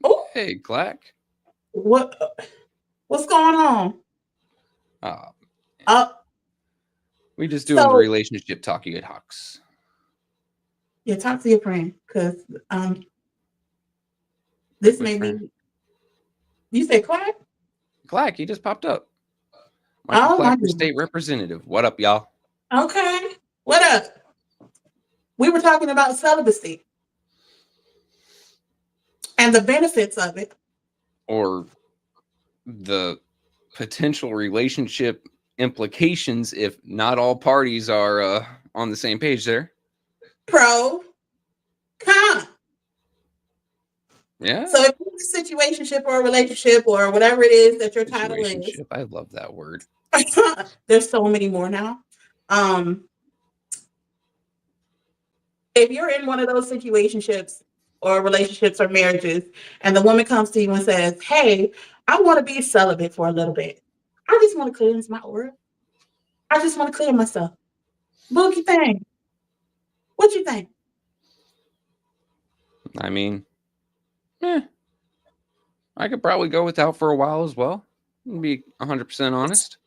Oh, Hey, Clack. what what's going on? Uh, Uh, we just doing the so relationship talky at Hawks. yeah, talk to your friend because this Which may friend? be you said Clark? Clack, he just popped up. Michael Oh my Clack for goodness. state representative. What up, y'all? Okay. What up? We were talking about celibacy and the benefits of it. Or the potential relationship implications if not all parties are on the same page there. Pro, con. Yeah. So if it's a situationship or a relationship or whatever it is that your title is, Situationship. I love that word. there's so many more now. Um, if you're in one of those situationships or relationships or marriages, and the woman comes to you and says, "Hey, I want to be celibate for a little bit. I just want to cleanse my aura. I just want to clear myself." What you think? What you think? I mean, eh, I could probably go without for a while as well. Be 100% honest.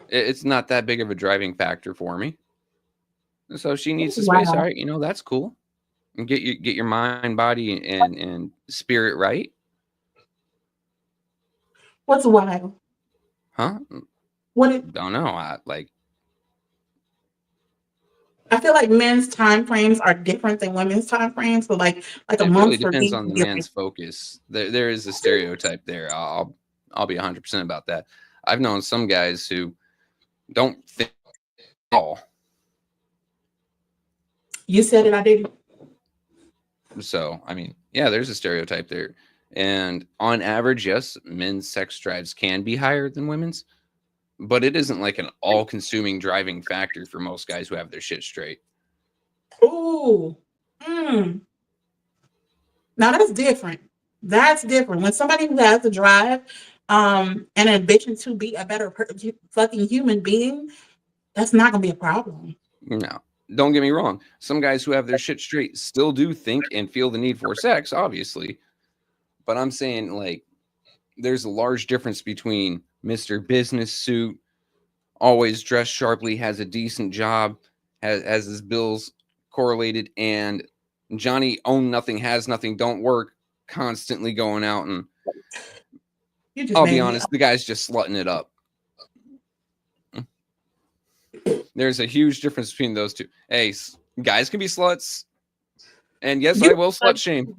It's not that big of a driving factor for me. So she needs the space. All Wow. right, that's cool. And get your mind, body, and spirit right, What's wild? huh? What it, Don't know. I feel like men's time frames are different than women's time frames. So like a It really month for depends me on is the different. man's focus. There is a stereotype there. I'll be 100% about that. I've known some guys who don't think at all. You said it, I didn't. So, I mean, yeah, there's a stereotype there. And on average, yes, men's sex drives can be higher than women's, but it isn't like an all consuming driving factor for most guys who have their shit straight. Ooh. Mm. Now that's different. That's different. When somebody who has the drive, and ambition to be a better fucking human being, that's not gonna be a problem. No, don't get me wrong. Some guys who have their shit straight still do think and feel the need for sex, obviously. But I'm saying, like, there's a large difference between Mr. Business Suit, always dressed sharply, has a decent job, has his bills correlated, and Johnny own nothing, has nothing, don't work, constantly going out. And You just I'll be made me. honest, the guy's just slutting it up. There's a huge difference between those two. Hey, guys can be sluts. And yes, I You. will slut shame.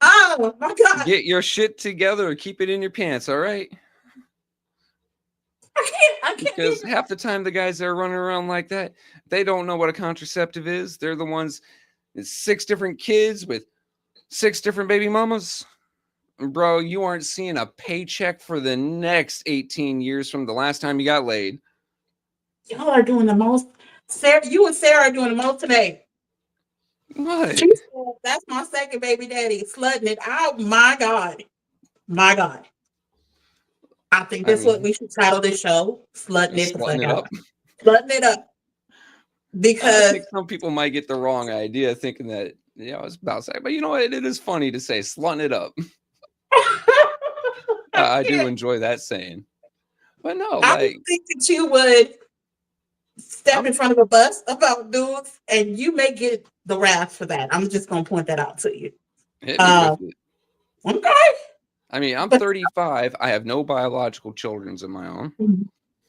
Oh my god! Get your shit together. Keep it in your pants, all right? I can't Because even. half the time the guys that are running around like that, they don't know what a contraceptive is. They're the ones, it's 6 different kids with 6 different baby mamas. Bro, you aren't seeing a paycheck for the next 18 years from the last time you got laid. Y'all are doing the most. Sarah, you and Sarah are doing the most today. What? She said, "That's my second baby daddy, slutting it." Oh my god, my god! I think I that's what mean, we should title this show: "Slutting It the slutting Fuck it Out." up. Slutting it up I because think some people might get the wrong idea thinking that, it's about sex. But you know what? It is funny to say slutting it up. I I do can't. enjoy that saying. But no, I like, didn't think that you would step I'm in front of a bus about dudes, and you may get the wrath for that. I'm just gonna point that out to you. hit me with Um, it. okay. I mean, I'm But 35. I have no biological children of my own. mhm,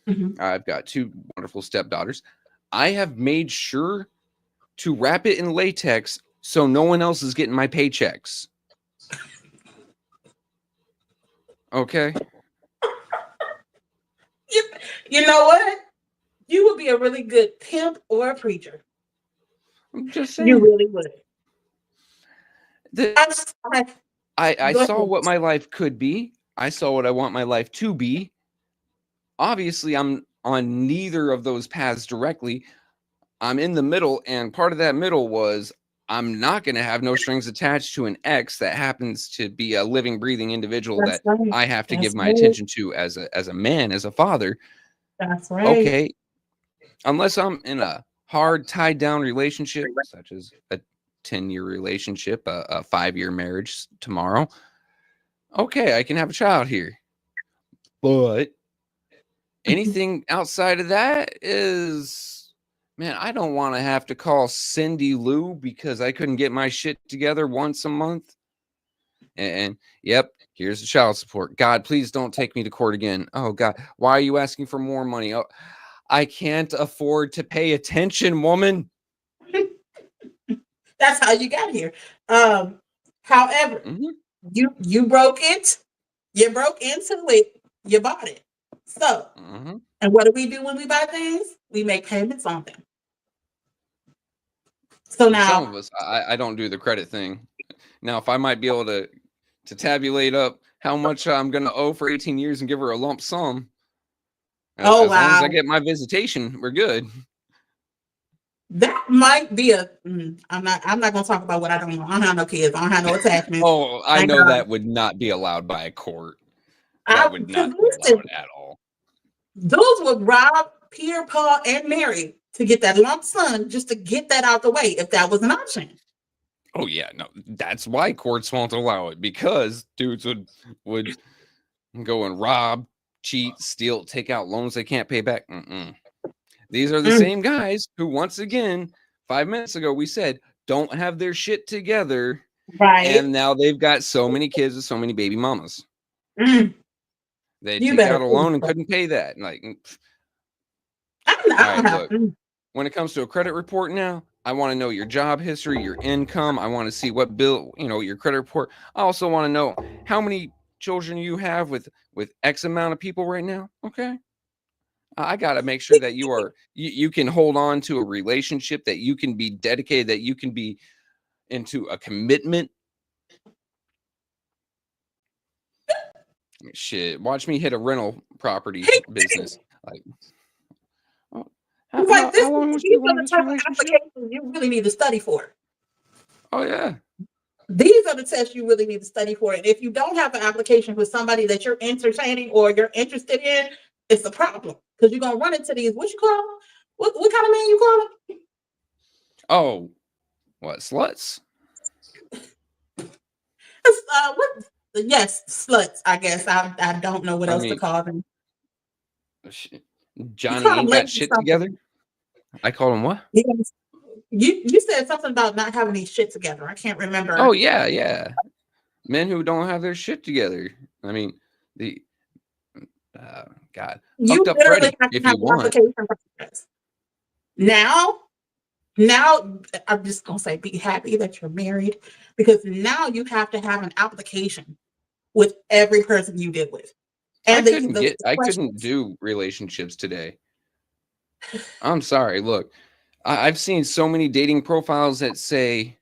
mhm. I've got two wonderful stepdaughters. I have made sure to wrap it in latex so no one else is getting my paychecks. Okay? you, you know what? You would be a really good pimp or a preacher. I'm just You saying. really would. The, I'm sorry. I Go saw ahead. what my life could be. I saw what I want my life to be. Obviously, I'm on neither of those paths directly. I'm in the middle, and part of that middle was I'm not going to have no strings attached to an ex that happens to be a living, breathing individual That's that right. I have to give That's my right. attention to as a man, as a father. That's right. Okay, unless I'm in a hard tied down relationship, such as a 10-year relationship, a 5-year marriage tomorrow. Okay, I can have a child here. But Mhm. anything outside of that is, man, I don't want to have to call Cindy Lou because I couldn't get my shit together once a month. And yep, here's the child support. God, please don't take me to court again. Oh God, why are you asking for more money? Oh, I can't afford to pay attention, woman. That's how you got here. Um, however, Hmm. you broke it. You broke into it. You bought it. So, Hmm. and what do we do when we buy things? We make payments on them. So Some now, of us, I don't do the credit thing. Now, if I might be able to tabulate up how much I'm going to owe for 18 years and give her a lump sum, oh as long as I wow, get my visitation, we're good. that might be a. I'm not gonna talk about what I don't know. I don't have no kids. I don't have no attachments. Oh, I Thank know God. that would not be allowed by a court. That I would because not be allowed listen, at all. those would rob Peter, Paul, and Mary to get that lump sum just to get that out the way if that was an option. Oh yeah, no, that's why courts won't allow it because dudes would go and rob, cheat, steal, take out loans they can't pay back. Mm-mm. These are the Mm, same guys who, once again, 5 minutes ago we said don't have their shit together, right. and now they've got so many kids with so many baby mamas. Mm, They you take better out a please. loan and couldn't pay that. Like, all I right, don't have. look, when it comes to a credit report now, I want to know your job history, your income. I want to see what bill, your credit report. I also want to know how many children you have with X amount of people right now. Okay. I got to make sure that you can hold on to a relationship, that you can be dedicated, that you can be into a commitment. Shit, watch me hit a rental property business. Like, oh, how, It's like how, this. how long was These your are the longest type of relationship? applications you really need to study for. Oh yeah. These are the tests you really need to study for. And if you don't have an application with somebody that you're entertaining or you're interested in, it's a problem because you're gonna run into these. What you call them? What kind of man you call them? Oh, what sluts? What? Yes, sluts. I guess I don't know what I else to mean, call them. You Johnny call them ain't got lazy shit together. something. I call him what? Yes. You said something about not having these shit together. I can't Oh remember. yeah, yeah. Men who don't have their shit together. I mean, the uh, God, You fucked up literally Freddy, have to if have you an want. application process. Now, now I'm just gonna say be happy that you're married because now you have to have an application with every person you deal with. And the I couldn't questions. do relationships today. I'm sorry. Look, I've seen so many dating profiles that say,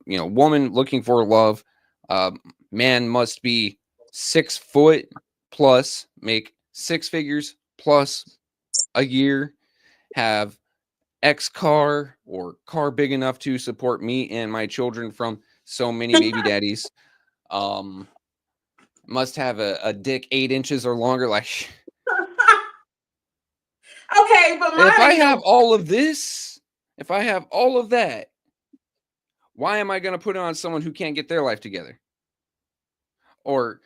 woman looking for love, uh, man must be 6 foot plus, make six figures plus a year, have X car or car big enough to support me and my children from so many baby daddies. Um, must have a dick 8 inches or longer. Like, Okay, but if mine I ain't have no. all of this, if I have all of that, why am I going to put it on someone who can't get their life together? Or,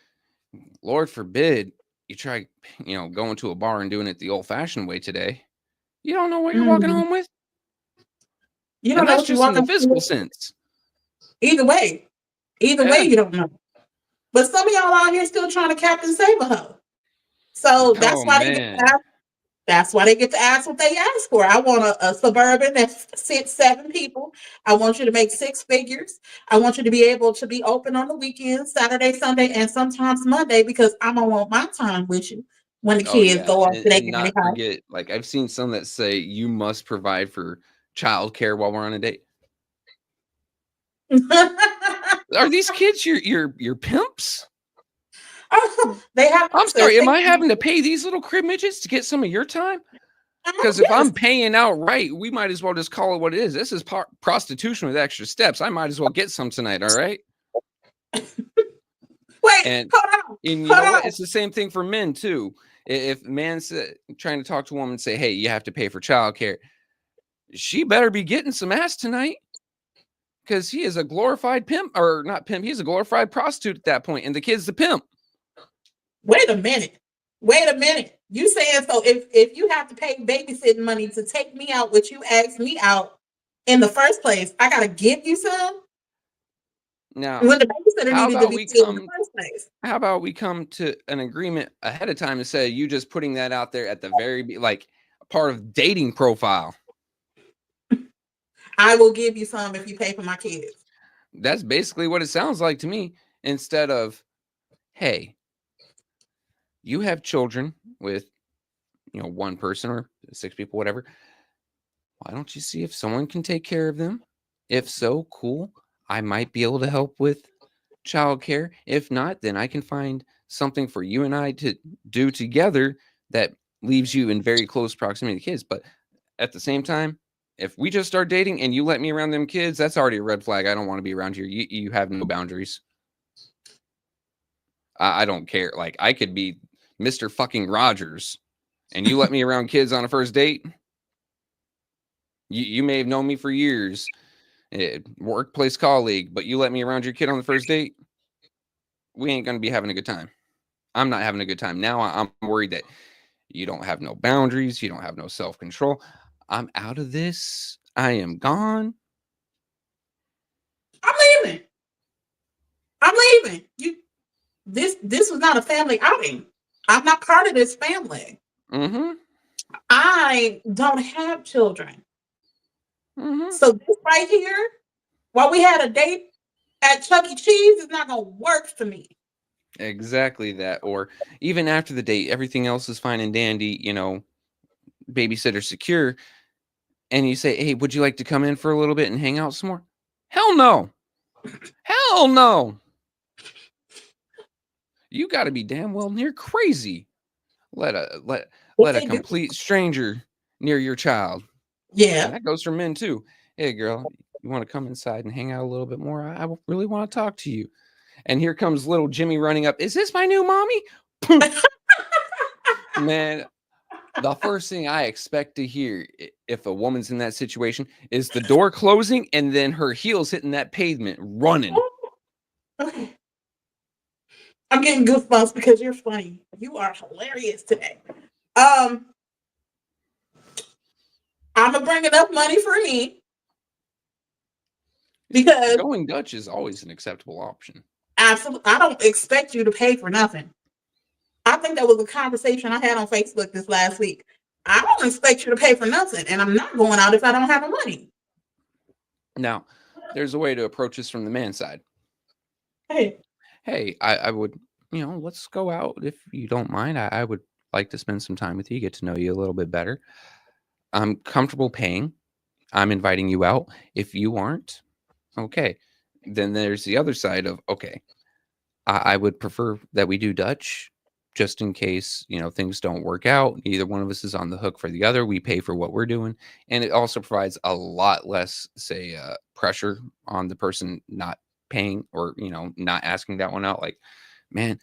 Lord forbid, you try, going to a bar and doing it the old fashioned way today. You don't know what you're walking Mhm. home with. You don't And know that's what you're just in the walking physical through. sense. Either way, Yeah. you don't know. But some of y'all out here still trying to Captain Save a hoe. So that's Oh why they get to man. ask. That's why they get to ask what they ask for. I want a suburban that sits 7 people. I want you to make 6 figures. I want you to be able to be open on the weekends, Saturday, Sunday, and sometimes Monday, because I'm gonna want my time with you when the Oh kids yeah. go off to their And granny not house. forget, like I've seen some that say you must provide for childcare while we're on a date. Are these kids your pimps? They have I'm access. sorry, am I having to pay these little crib midgets to get some of your time? Because if Yes. I'm paying outright, we might as well just call it what it is. This is prostitution with extra steps. I might as well get some tonight. All right. Wait, And hold and you know on, what? hold It's the same thing for men too. If man's trying to talk to a woman and say, "Hey, you have to pay for childcare," she better be getting some ass tonight because he is a glorified pimp, or not pimp. He's a glorified prostitute at that point, and the kid's the pimp. Wait a minute. Wait a minute. You saying so if you have to pay babysitting money to take me out, which you asked me out in the first place, I gotta give you some Now, when the babysitter how needed to about be we paid in the come first place. how about we come to an agreement ahead of time instead of you just putting that out there at the like part of dating profile? I will give you some if you pay for my kids. That's basically what it sounds like to me. Instead of, hey, you have children with, one person or 6 people, whatever. Why don't you see if someone can take care of them? If so, cool. I might be able to help with childcare. If not, then I can find something for you and I to do together that leaves you in very close proximity to kids. But at the same time, if we just start dating and you let me around them kids, that's already a red flag. I don't want to be around you. You have no boundaries. I don't care. Like I could be Mr. fucking Rogers and you let me around kids on a first date. You may have known me for years, workplace colleague, but you let me around your kid on the first date. We ain't going to be having a good time. I'm not having a good time. Now I'm worried that you don't have no boundaries. You don't have no self control. I'm out of this. I am gone. I'm leaving. I'm leaving. This was not a family outing. I'm not part of this family. Mm-hmm. I don't have children. Mm-hmm. So this right here, while we had a date at Chuck E. Cheese, is not gonna work for me. Exactly that. Or even after the date, everything else is fine and dandy, babysitter secure. And you say, hey, would you like to come in for a little bit and hang out some more? Hell no. Hell no. You got to be damn well near crazy. Let a let What let a they do? complete stranger near your child. And Yeah. that goes for men too. Hey girl, you want to come inside and hang out a little bit more? I really want to talk to you. And here comes little Jimmy running up. Is this my new mommy? Man, the first thing I expect to hear if a woman's in that situation is the door closing and then her heels hitting that pavement running. Okay. I'm getting goosebumps because you're funny. You are hilarious today. Um, I'm gonna bring enough money for me because Going Dutch is always an acceptable option. absolutely, I don't expect you to pay for nothing. I think that was a conversation I had on Facebook this last week. I don't expect you to pay for nothing, and I'm not going out if I don't have the money. Now, there's a way to approach this from the man side. Hey, Hey, I would, let's go out if you don't mind. I would like to spend some time with you, get to know you a little bit better. I'm comfortable paying. I'm inviting you out. If you aren't, okay. Then there's the other side of, okay, I would prefer that we do Dutch just in case, things don't work out. Either one of us is on the hook for the other. We pay for what we're doing. And it also provides a lot less, say, pressure on the person not paying or, not asking that one out. Like, man,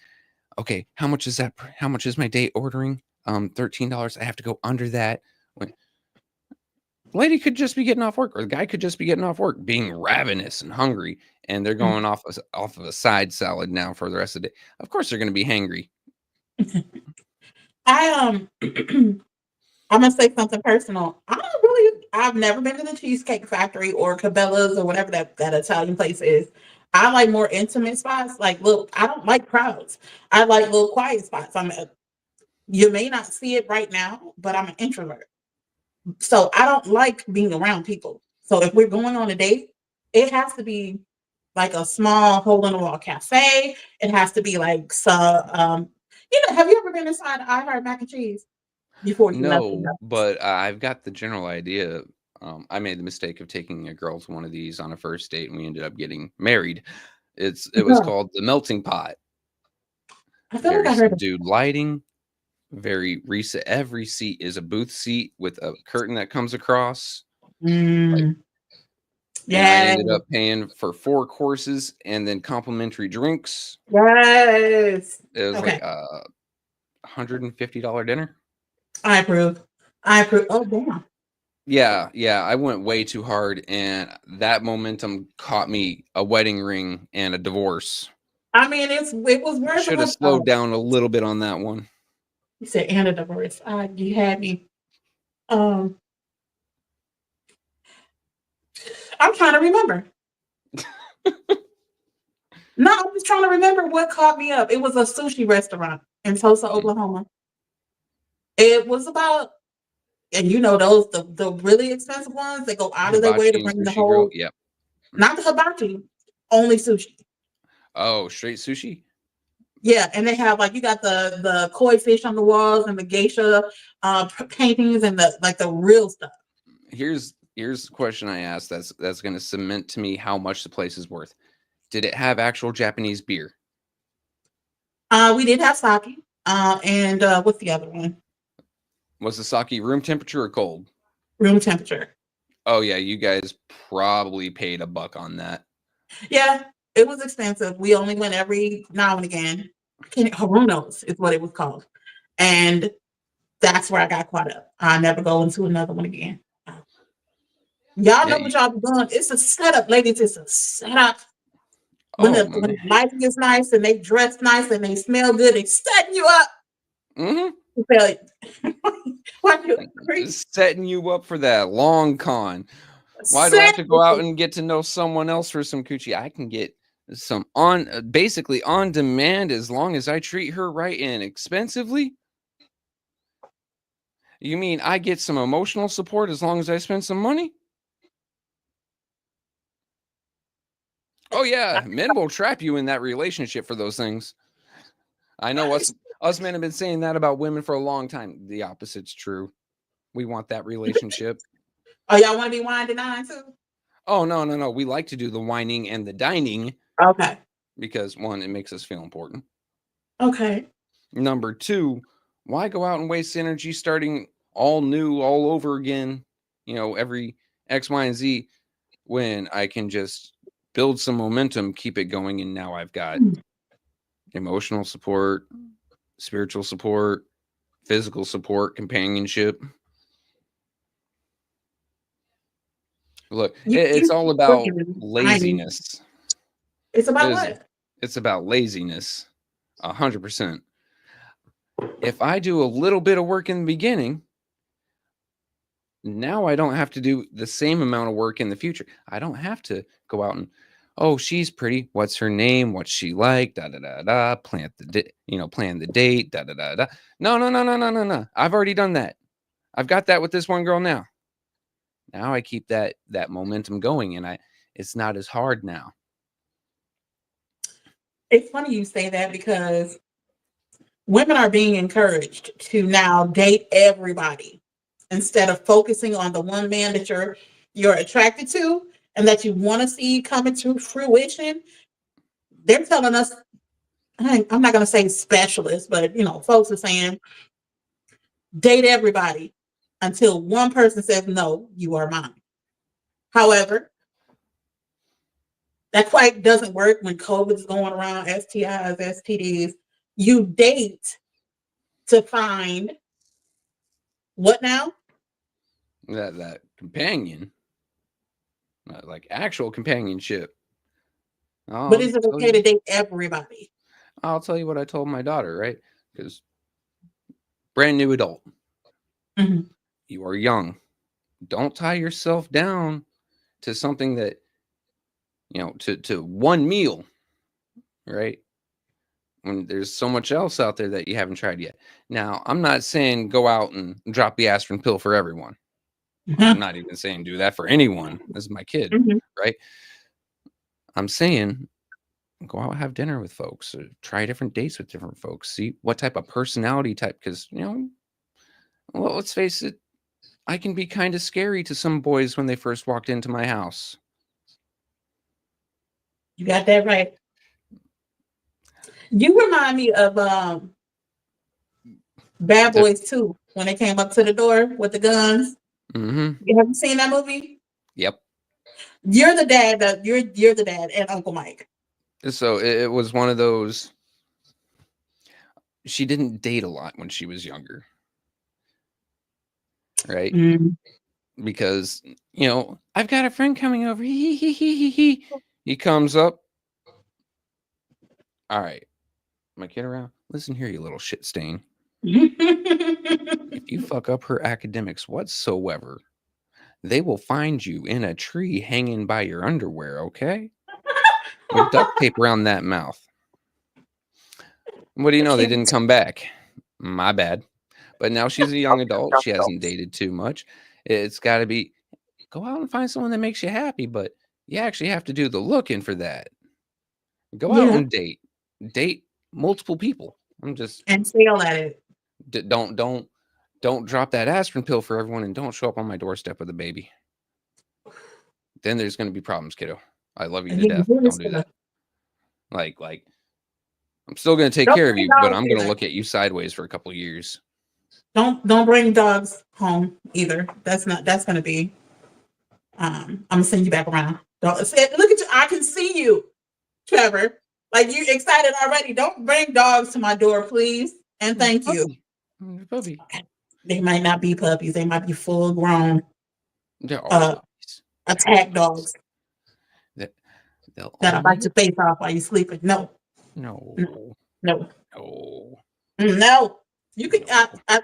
okay, how much is that? How much is my date ordering? $13. I have to go under that. Lady could just be getting off work, or the guy could just be getting off work, being ravenous and hungry, and they're going off of a side salad now for the rest of the day. Of course, they're going to be hangry. I'm gonna say something personal. I've never been to the Cheesecake Factory or Cabela's or whatever that Italian place is. I like more intimate spots. Like, look, I don't like crowds. I like little quiet spots. You may not see it right now, but I'm an introvert. So I don't like being around people. So if we're going on a date, it has to be like a small hole in the wall cafe. It has to be like some, have you ever been inside I Heart Mac and Cheese before you left? No, but I've got the general idea. I made the mistake of taking a girl to one of these on a first date, and we ended up getting married. It was No, called the Melting Pot. I feel like Very I heard of subdued lighting, very recent. Every seat is a booth seat with a curtain that comes across. it. Like, and I Yeah, ended up paying for 4 courses and then complimentary drinks. yes. It was like Okay, a $150 dinner. I approve. I approve. Oh, damn. Yeah, yeah, I went way too hard, and that momentum caught me a wedding ring and a divorce. I mean, it was worth Should have it. slowed down a little bit on that one. You said and a divorce. You had me. Um, I'm trying to remember. No, I'm just trying to remember what caught me up. It was a sushi restaurant in Tulsa, Mm. Oklahoma. It was about, and you know those the really expensive ones that go out of their way to Hibachi and bring the Sushi Grill. whole, Yep. not the hibachi, only sushi. Oh, straight sushi. Yeah, and they have like you got the koi fish on the walls and the geisha paintings and the real stuff. Here's the question I asked. That's going to cement to me how much the place is worth. Did it have actual Japanese beer? We did have sake. And what's the other one? Was the sake room temperature or cold? Room temperature. Oh yeah, you guys probably paid $1 on that. Yeah, it was expensive. We only went every now and again. Harunos is what it was called. And that's where I got caught up. I never go into another one again. Y'all Yeah. know what y'all be doing. It's a setup, ladies. It's a setup. Oh When man. the lighting is nice and they dress nice and they smell good, they setting you up. Mm-hmm. You feel why you creep Setting you up for that long con. Why do I have set to go out and get to know someone else for some coochie? I can get some basically on demand as long as I treat her right and expensively. You mean I get some emotional support as long as I spend some money? Oh yeah, men will trap you in that relationship for those things. I know us men have been saying that about women for a long time. The opposite's true. We want that relationship. Oh, y'all want to be wine denying too? Oh no, no, no. We like to do the whining and the dining Okay. because one, it makes us feel important. Okay. Number two, why go out and waste energy starting all new all over again, every X, Y, and Z when I can just build some momentum, keep it going, and now I've got emotional support, spiritual support, physical support, companionship. Look, it's all You about forgiving. I mean, laziness. it's It about is. what? It's about laziness, 100%. If I do a little bit of work in the beginning, now I don't have to do the same amount of work in the future. I don't have to go out and, oh, she's pretty. What's her name? What's she like? Da da da da. Plan the date. Da da da da. No, no, no, no, no, no, no. I've already done that. I've got that with this one girl now. Now I keep that momentum going, and it's not as hard now. It's funny you say that because women are being encouraged to now date everybody instead of focusing on the one man that you're attracted to and that you want to see coming to fruition. They're telling us, I'm not going to say specialists, but folks are saying date everybody until one person says no, you are mine. However, that quite doesn't work when COVID is going around, STIs, STDs. You date to find what now? That companion, like actual companionship. But I'll is it tell okay to you. date everybody? I'll tell you what I told my daughter, right? Because brand new adult, Mhm. you are young. Don't tie yourself down to something that to one meal, right? When there's so much else out there that you haven't tried yet. Now, I'm not saying go out and drop the aspirin pill for everyone. I'm not even saying do that for anyone. This is my kid, Mhm. right? I'm saying go out and have dinner with folks, try different dates with different folks, see what type of personality type. Because well, let's face it, I can be kind of scary to some boys when they first walked into my house. You got that right. You remind me of Bad The, Boys 2 when they came up to the door with the guns. mm-hmm. You haven't seen that movie? Yep. You're the dad. You're the dad and Uncle Mike. So it was one of those. She didn't date a lot when she was younger, right? Mm. Because I've got a friend coming over. He comes up. All right, my kid around. Listen here, you little shit stain. If you fuck up her academics whatsoever, they will find you in a tree hanging by your underwear, okay? With duct tape around that mouth. What do you know? They didn't come back. My bad. But now she's a young adult. She hasn't dated too much. It's got to be go out and find someone that makes you happy, but you actually have to do the looking for that. Go out Yeah, and date multiple people. I'm just and fail at it. don't drop that aspirin pill for everyone, and don't show up on my doorstep with a baby. Then there's going to be problems, kiddo. I love you And to he can death, do but this don't do stuff. that. Like I'm still going to take Don't care of bring you, but dogs I'm going to either. look at you sideways for a couple of years. Don't bring dogs home either. That's gonna be I'm gonna send you back around. Don't look at you. I can see you, Trevor. Like you excited already. Don't bring dogs to my door, please. And thank you. Puppy. They might not be puppies, they might be full grown They're all uh puppies. attack dogs They'll that I all bite be your face off while you're sleeping. No, no, no, no, no, no. You can no.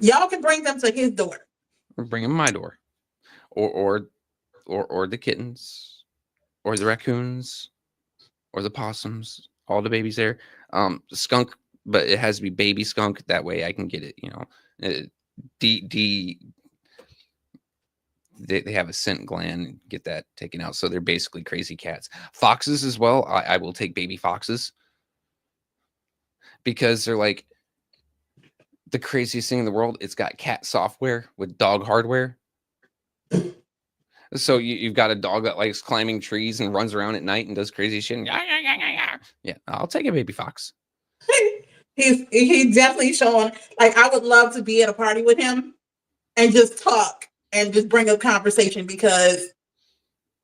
y'all can bring them to his door. Bring them my door, or or the kittens, or the raccoons, or the possums. All the babies there. Skunk, but it has to be baby skunk. That way I can get it. Uh, D they have a scent gland and get that taken out. So they're basically crazy cats. Foxes as well. I will take baby foxes because they're like the craziest thing in the world. It's got cat software with dog hardware. So you've got a dog that likes climbing trees and runs around at night and does crazy shit. Yeah, I'll take a baby fox. He's definitely showing like I would love to be at a party with him and just talk and just bring up conversation because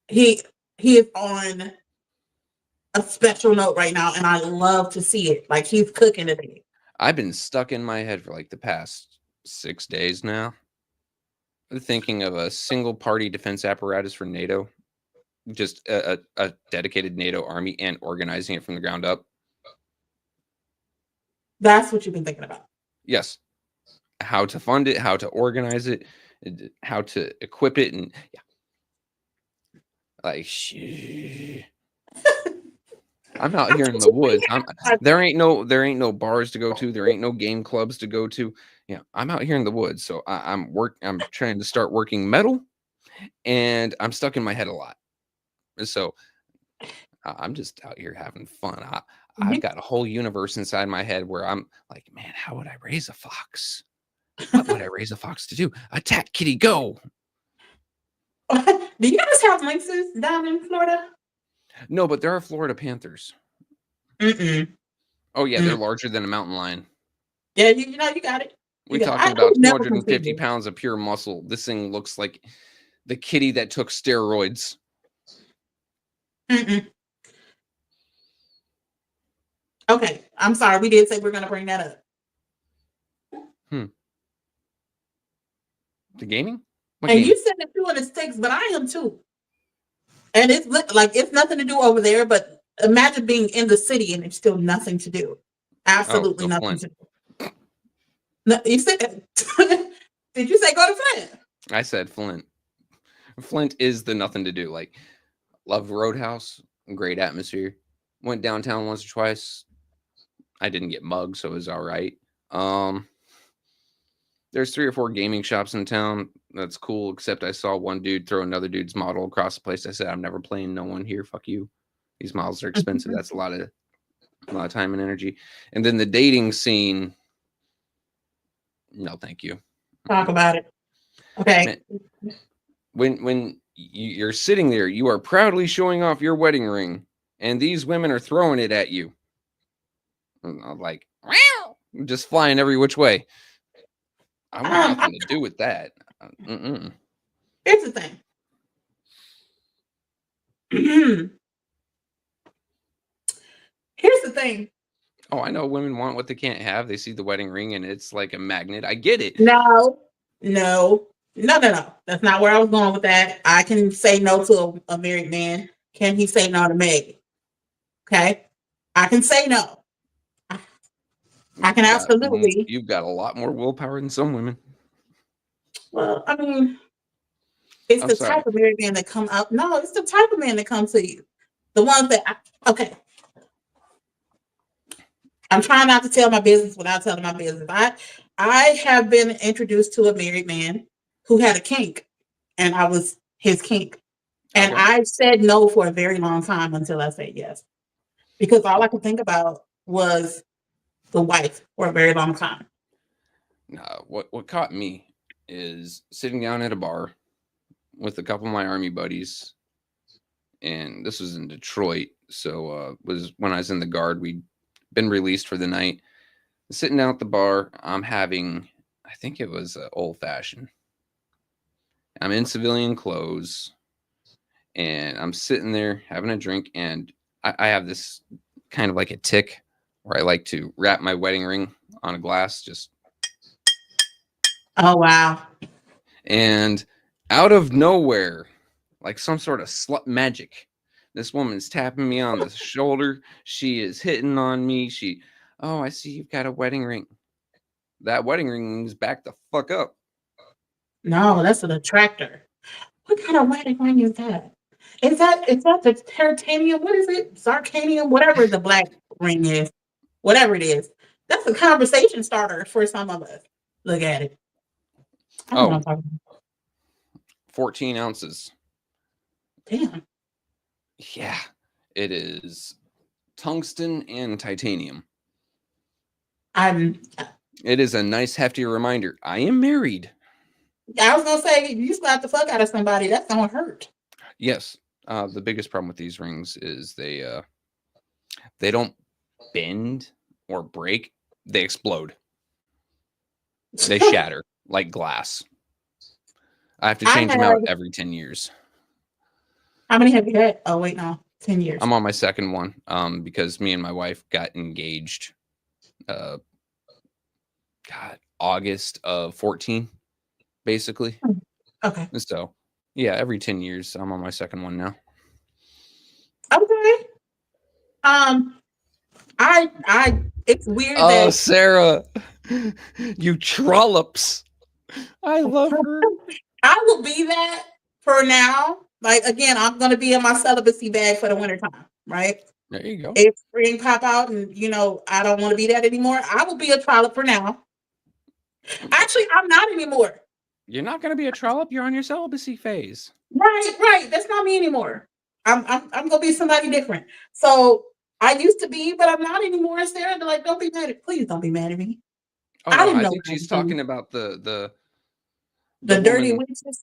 he he is on a special note right now and I love to see it. Like he's cooking today. I've been stuck in my head for like the past 6 days now, thinking of a single party defense apparatus for NATO, just a dedicated NATO army and organizing it from the ground up. That's what you've been thinking about. Yes. How to fund it, how to organize it, how to equip it, and yeah. Like, shit. I'm out here in the woods. There ain't no bars to go to. There ain't no game clubs to go to. Yeah, I'm out here in the woods. So I'm trying to start working metal, and I'm stuck in my head a lot. So I'm just out here having fun. I've got a whole universe inside my head where I'm like, man, how would I raise a fox? What would I raise a fox to do? Attack, kitty, go! Do you guys have lynxes down in Florida? No, but there are Florida panthers. Mm-mm. Oh yeah, they're larger than a mountain lion. Yeah, you know you got it. We're I talking would about never 250 consider. pounds of pure muscle. This thing looks like the kitty that took steroids. Mm-mm. Okay, I'm sorry. We did say we're going to bring that up. The gaming? What And gaming? you said that you in the sticks, but I am too. And it's like it's nothing to do over there. But imagine being in the city and there's still nothing to do. Oh, Absolutely go nothing Flint. to do. No, you said. Did you say go to Flint? I said Flint. Flint is the nothing to do. Like Love Roadhouse. Great atmosphere. Went downtown once or twice. I didn't get mugged, so it was all right. Um, there's 3 or 4 gaming shops in town. That's cool, except I saw one dude throw another dude's model across the place. I said, I'm never playing no one here. Fuck you. These models are expensive. That's a lot of time and energy. And then the dating scene. No, thank you. Talk about it. Okay. Man, when you're sitting there, you are proudly showing off your wedding ring, and these women are throwing it at you. I'm like, wow, just flying every which way. I want nothing to do with that. Here's the thing. Here's the thing. Oh, I know women want what they can't have. They see the wedding ring and it's like a magnet. I get it. No. That's not where I was going with that. I can say no to a married man. Can he say no to Meg? Okay. I can say no. I can absolutely. You've got a lot more willpower than some women. Well, I mean, it's the type of married man that come up. No, it's the type of man that comes to you. The ones that, okay. I'm trying not to tell my business without telling my business. I have been introduced to a married man who had a kink, and I was his kink. And I said no for a very long time until I said yes. Because all I could think about was the wife for a very long time. What caught me is sitting down at a bar with a couple of my army buddies, and this was in Detroit. So was when I was in the Guard. We'd been released for the night. Sitting down at the bar, I'm having, I think it was old fashioned. I'm in civilian clothes, and I'm sitting there having a drink, and I have this kind of like a tick where I like to wrap my wedding ring on a glass, just. Oh, wow. And out of nowhere, like some sort of slut magic, this woman's tapping me on the shoulder. She is hitting on me. Oh, I see you've got a wedding ring. That wedding ring is back the fuck up. No, that's an attractor. What kind of wedding ring is that? Is that the titanium? What is it? Zirconium? Whatever the black ring is. Whatever it is. That's a conversation starter for some of us. Look at it. I don't know what I'm talking about. 14 ounces. Damn. Yeah, it is tungsten and titanium. It is a nice hefty reminder. I am married. I was gonna say, you slap the fuck out of somebody, that's gonna hurt. Yes. The biggest problem with these rings is they don't bend or break. They explode. They shatter like glass. I have to change them out every 10 years. How many have you had? Oh, wait, no. 10 years. I'm on my second one because me and my wife got engaged August of 14, basically. Okay. So, yeah, every 10 years, I'm on my second one now. Okay. It's weird that Sarah, you trollops. I love her. I will be that for now. Like, again, I'm going to be in my celibacy bag for the wintertime, right? There you go. If spring pop out and, I don't want to be that anymore, I will be a trollop for now. Actually, I'm not anymore. You're not going to be a trollop. You're on your celibacy phase. Right. That's not me anymore. I'm going to be somebody different. So I used to be, but I'm not anymore. Sarah, like, don't be mad please don't be mad at me. Oh, I didn't know. I think she's talking about the dirty witches.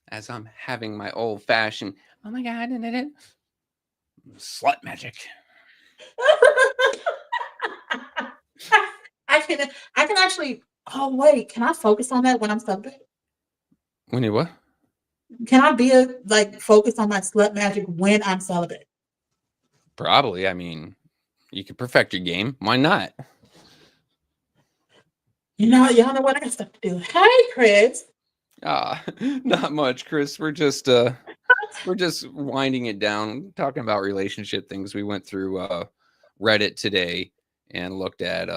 As I'm having my old fashioned, oh my God, slut magic. I can actually. Oh wait, can I focus on that when I'm celibate? When you what? Can I be focus on my slut magic when I'm celibate? Probably. I mean, you could perfect your game. Why not? Y'all know what I got stuff to do. Hey, Chris. Not much, Chris. We're just winding it down, talking about relationship things. We went through Reddit today and looked at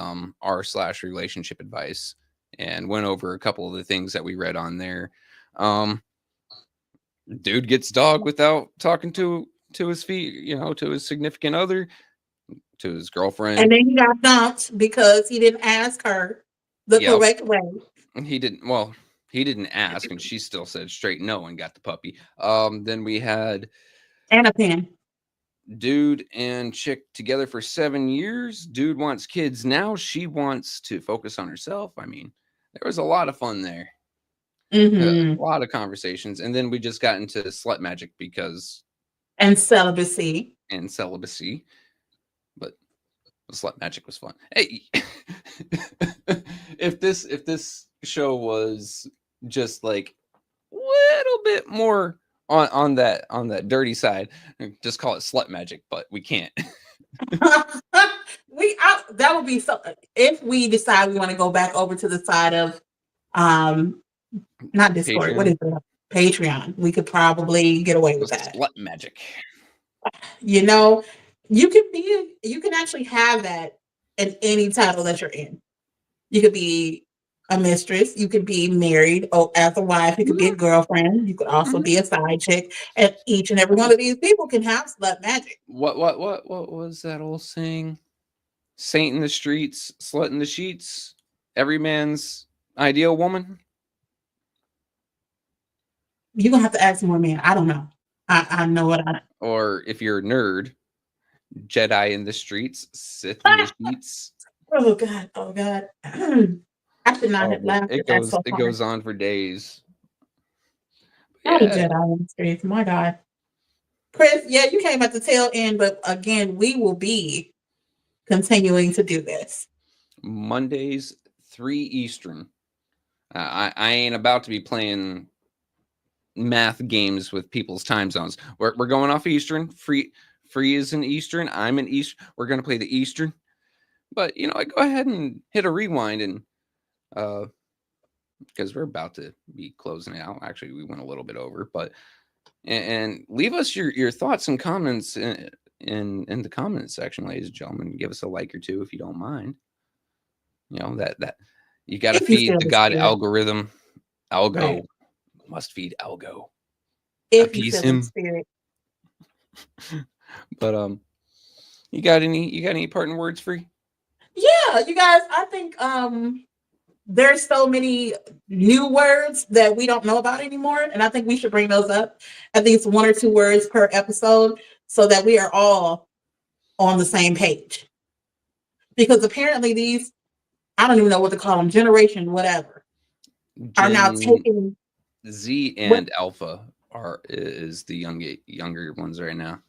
r/relationship advice and went over a couple of the things that we read on there. Dude gets dog without talking to his feet, to his significant other, to his And girlfriend. then he got dumped because he didn't ask her the Yep. correct way. He didn't. Well, he didn't ask, and she still said straight no and got the puppy. Then we had And a pen. dude and chick together for 7 years. Dude wants kids now. She wants to focus on herself. I mean, there was a lot of fun there. A Mm-hmm. lot of conversations, and then we just got into slut magic because And celibacy. and celibacy. But slut magic was fun. Hey, if this show was just like little bit more on that dirty side, just call it slut magic, but we can't. That would be so if we decide we want to go back over to the side of um not Discord, what Patreon, is it? Patreon. We could probably get away with that. slut magic. You know, you can actually have that in any title that you're in. You could be a mistress, you could be married or as a wife, you could be a girlfriend, you could also Mhm. be a side chick, and each and every one of these people can have slut magic. What was that old saying? Saint in the streets, slut in the sheets. Every man's ideal woman. You're gonna have to ask more men. I don't know. I know what I Or if you're a nerd, Jedi in the streets, Sith in the sheets. oh God, oh God. I should not Oh, have boy, laughed it at that goes so it hard. goes on for days. Not a Yeah, Jedi in the streets. My God. Chris, yeah, you came at the tail end, but again, we will be continuing to do this. Mondays 3 Eastern. I ain't about to be playing math games with people's time zones. We're going off Eastern. Free is in Eastern. I'm in East. We're gonna play the Eastern. But I go ahead and hit a rewind and uh because we're about to be closing out. Actually, we went a little bit over, but and leave us your thoughts and comments in the comments section, ladies and gentlemen. Give us a like or two if you don't mind. That you got to If you feed feel the the god spirit. algorithm. Right. Algo must feed algo. If you Appease feel the him. spirit. But you got any parting words, Free? Yeah, you guys, I think there's so many new words that we don't know about anymore. And I think we should bring those up at least one or two words per episode so that we are all on the same page. Because apparently these, I don't even know what to call them, generation, whatever, are now Gen taking Z what and Alpha is the younger ones right now.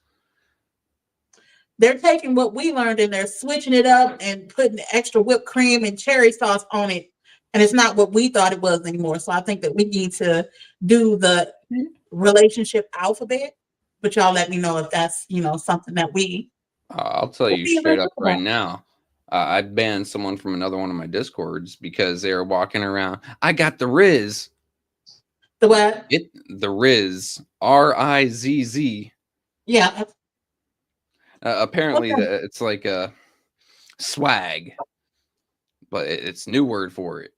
they're taking what we learned and they're switching it up and putting extra whipped cream and cherry sauce on it. And it's not what we thought it was anymore. So I think that we need to do the relationship alphabet. But y'all let me know if that's, something that we I'll tell would you be straight able to up talk right about. now. I banned someone from another one of my discords because they were walking around. I got the Riz. The what? The Riz. Rizz. Yeah. Apparently, Okay. it's like a swag, but it's new word for it.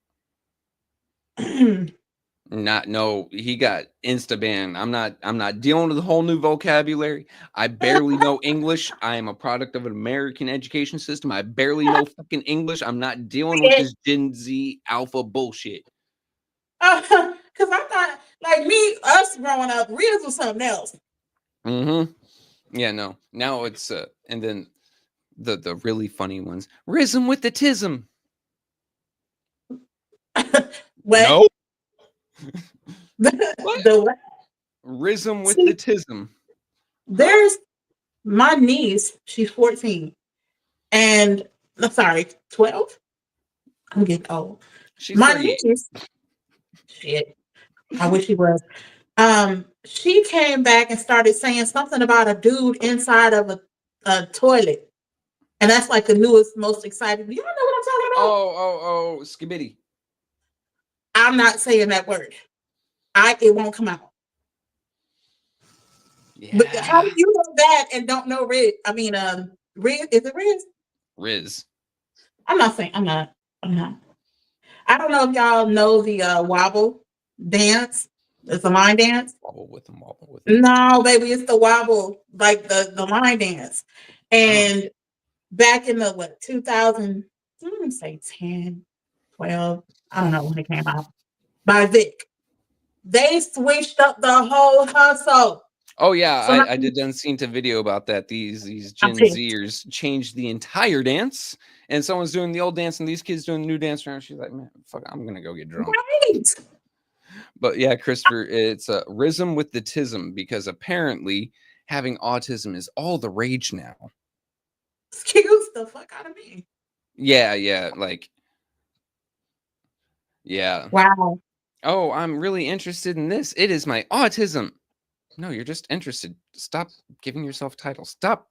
Not no, he got insta banned. I'm not dealing with the whole new vocabulary. I barely know English. I am a product of an American education system. I barely know fucking English. I'm not dealing with this Gen Z alpha bullshit. Because I thought, like me, us growing up, Riz was something else. Mm-hmm. Yeah, no. Now it's and then the really funny ones. Rhythm with the tism. What? No. the, What? what? Rhythm with the See, tism. Huh? there's my niece, she's 14. And I'm sorry, 12? I'm getting old. She's My 38. niece, shit, I wish she was. She came back and started saying something about a dude inside of a toilet. And that's like the newest, most exciting. You don't know what I'm talking about? Oh, skibidi. I'm not saying that word. It won't come out. But how Yeah. do you know that and don't know Riz? I mean, Riz, is it Riz? Riz. I'm not saying, I'm not. I don't know if y'all know the wobble dance. It's a line dance. Wobble with them, wobble with them. No, baby, it's the wobble, like the line dance. Oh. And back in the what 2000, I want to say 10, 12, I don't know when it came out, by Vic. They switched up the whole hustle. Oh yeah, So now I did done seen a video about that. These I'm Gen pissed. Zers changed the entire dance, and someone's doing the old dance, and these kids doing the new dance around. She's like, man, fuck, I'm gonna go get drunk. Right. But yeah, Christopher, it's a rhythm with the tism because apparently having autism is all the rage now. Excuse the fuck out of me. Yeah, like yeah. Wow. Oh, I'm really interested in this. It is my autism. No, you're just interested. Stop giving yourself titles. Stop.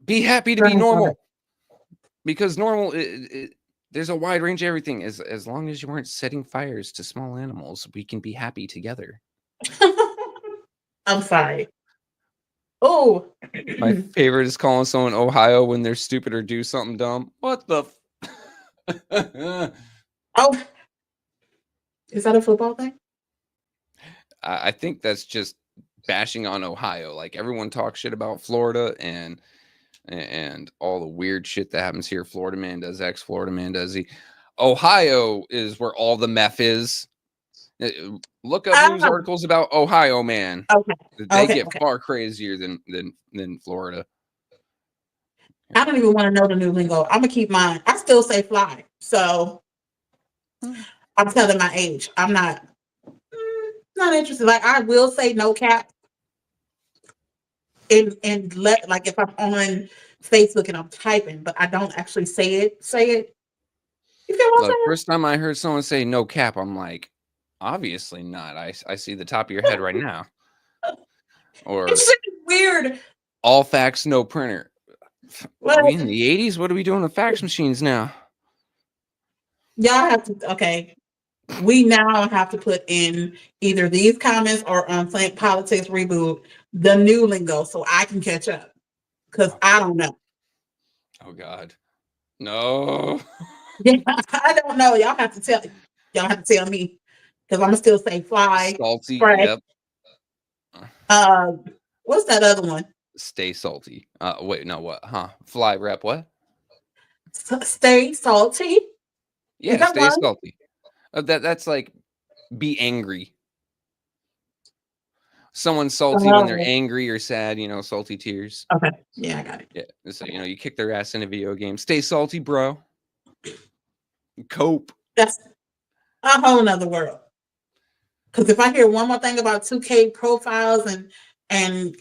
Be happy to be normal. Because normal, there's a wide range of everything. As long as you weren't setting fires to small animals, we can be happy together. I'm sorry. Oh, My favorite is calling someone Ohio when they're stupid or do something dumb. What the? oh, is that a football thing? I think that's just bashing on Ohio. Like everyone talks shit about Florida and all the weird shit that happens here. Florida man does X, Florida man does Z. Ohio is where all the meth is. Look up news articles about Ohio, man. Okay. They get far crazier than Florida. I don't even want to know the new lingo. I'm gonna keep mine. I still say fly. So I'm telling my age. I'm not interested. Like I will say no cap. And let like if I'm on Facebook and I'm typing, but I don't actually say it. You feel what I'm Look, saying? first time I heard someone say no cap, I'm like, obviously not. I see the top of your head right now. Or It's weird. All fax, no printer. Well, Are we in the 80s? What are we doing with fax machines now? y'all have to okay. We now have to put in either these comments or on Plant Politics Reboot the new lingo so I can catch up. Because I don't know. Oh God. No. Yeah, I don't know. Y'all have to tell me. Because I'm gonna still say fly. Salty. Spray. Yep. What's that other one? Stay salty. Wait, no, what? Huh? Fly rep what? Stay salty. Yeah, stay one? Salty. That's like be angry. Someone's salty when they're angry or sad, salty tears. Okay. Yeah, I got it. Yeah. So, you kick their ass in a video game. Stay salty, bro. Cope. That's a whole nother world. Because if I hear one more thing about 2K profiles and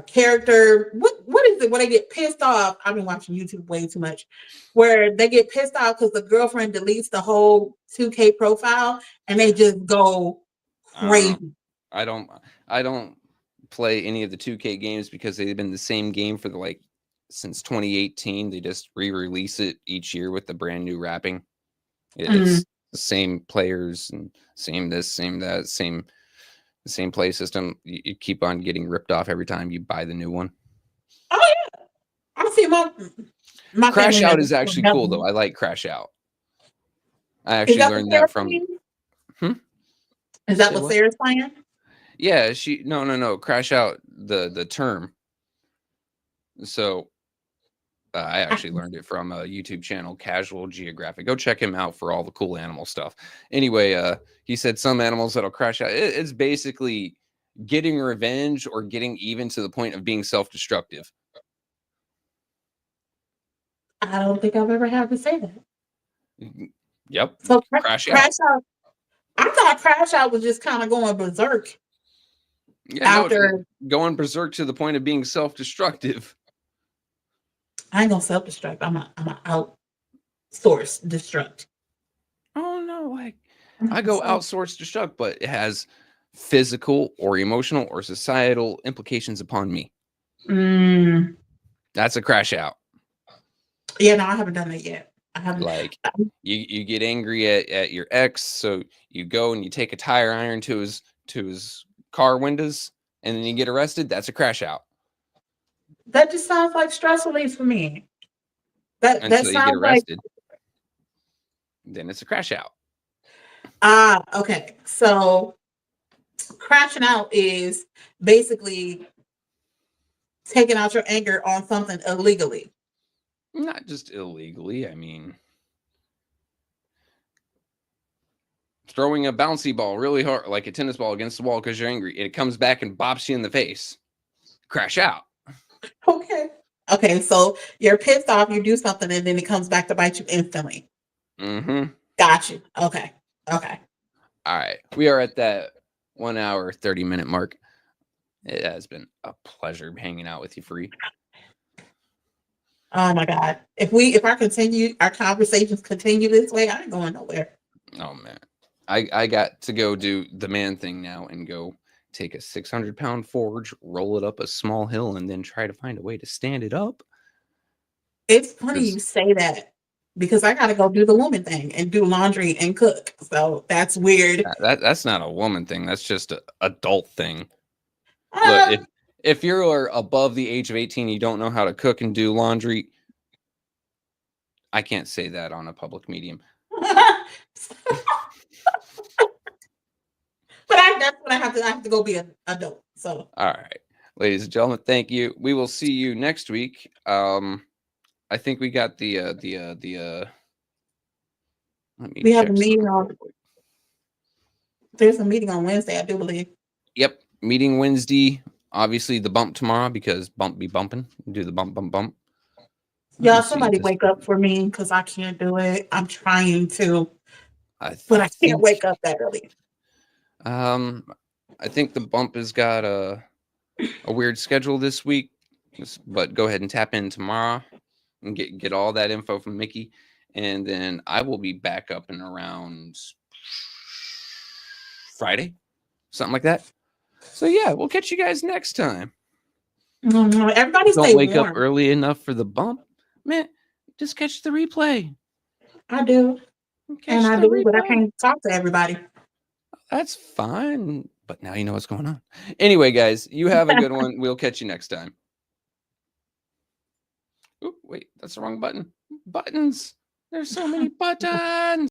character, what is it where they get pissed off? I've been watching YouTube way too much, where they get pissed off because the girlfriend deletes the whole 2K profile and they just go crazy. I don't play any of the 2K games because they've been the same game for since 2018. They just re-release it each year with the brand new wrapping. It's the same players and same this, same that, same play system. You keep on getting ripped off every time you buy the new one. Oh yeah, I see my Crash Out is actually cool though. I like Crash Out. I actually learned that from. Is that what Sarah's playing? Yeah, no. Crash Out the term. So I actually learned it from a YouTube channel, Casual Geographic. Go check him out for all the cool animal stuff. Anyway, he said some animals that'll crash out. It's basically getting revenge or getting even to the point of being self-destructive. I don't think I've ever had to say that. Yep. So crash out. I thought Crash Out was just kind of going berserk. Yeah, going berserk to the point of being self-destructive. I ain't gonna self-destruct. I'm a outsource destruct. Oh no, I go outsource destruct, but it has physical or emotional or societal implications upon me. That's a crash out. Yeah, no, I haven't done that yet. I haven't. Like you get angry at your ex, so you go and you take a tire iron to his car windows, and then you get arrested. That's a crash out. That just sounds like stress relief for me. That Until sounds you get arrested, then it's a crash out. Okay. So crashing out is basically taking out your anger on something illegally. Not just illegally. I mean, throwing a bouncy ball really hard, like a tennis ball, against the wall because you're angry. It comes back and bops you in the face. Crash out. Okay. Okay, so you're pissed off, you do something, and then it comes back to bite you instantly. Mm-hmm. Got you. Okay. Okay. All right. We are at that 1 hour, 30-minute mark. It has been a pleasure hanging out with you, Free. Oh my God. If our conversations continue this way, I ain't going nowhere. Oh man. I got to go do the man thing now and go take a 600-pound forge, roll it up a small hill, and then try to find a way to stand it up. It's funny you say that because I gotta go do the woman thing and do laundry and cook. So that's weird. That's not a woman thing. That's just an adult thing. Look, Uh, if you're above the age of 18, you don't know how to cook and do laundry. I can't say that on a public medium. But that's what I have to go be an adult. So All right, ladies and gentlemen, thank you. We will see you next week. I think we got the. Let me we have a check meeting something on real quick. there's a meeting on Wednesday, I do believe. Yep, meeting Wednesday. Obviously, the bump tomorrow because bump be bumping. Do the bump, bump, bump. Y'all, somebody wake up for me because I can't do it. I'm trying to, but I can't wake up that early. I think the bump has got a weird schedule this week, but go ahead and tap in tomorrow and get all that info from Mickey, and then I will be back up and around Friday, something like that. So yeah, we'll catch you guys next time. Everybody Don't stay wake up warm. early enough for the bump, man. Just catch the replay. I do, and I do, but I can't talk to everybody. That's fine, but now you know what's going on. Anyway, guys, you have a good one. We'll catch you next time. Oh, wait, that's the wrong button. Buttons. There's so many buttons.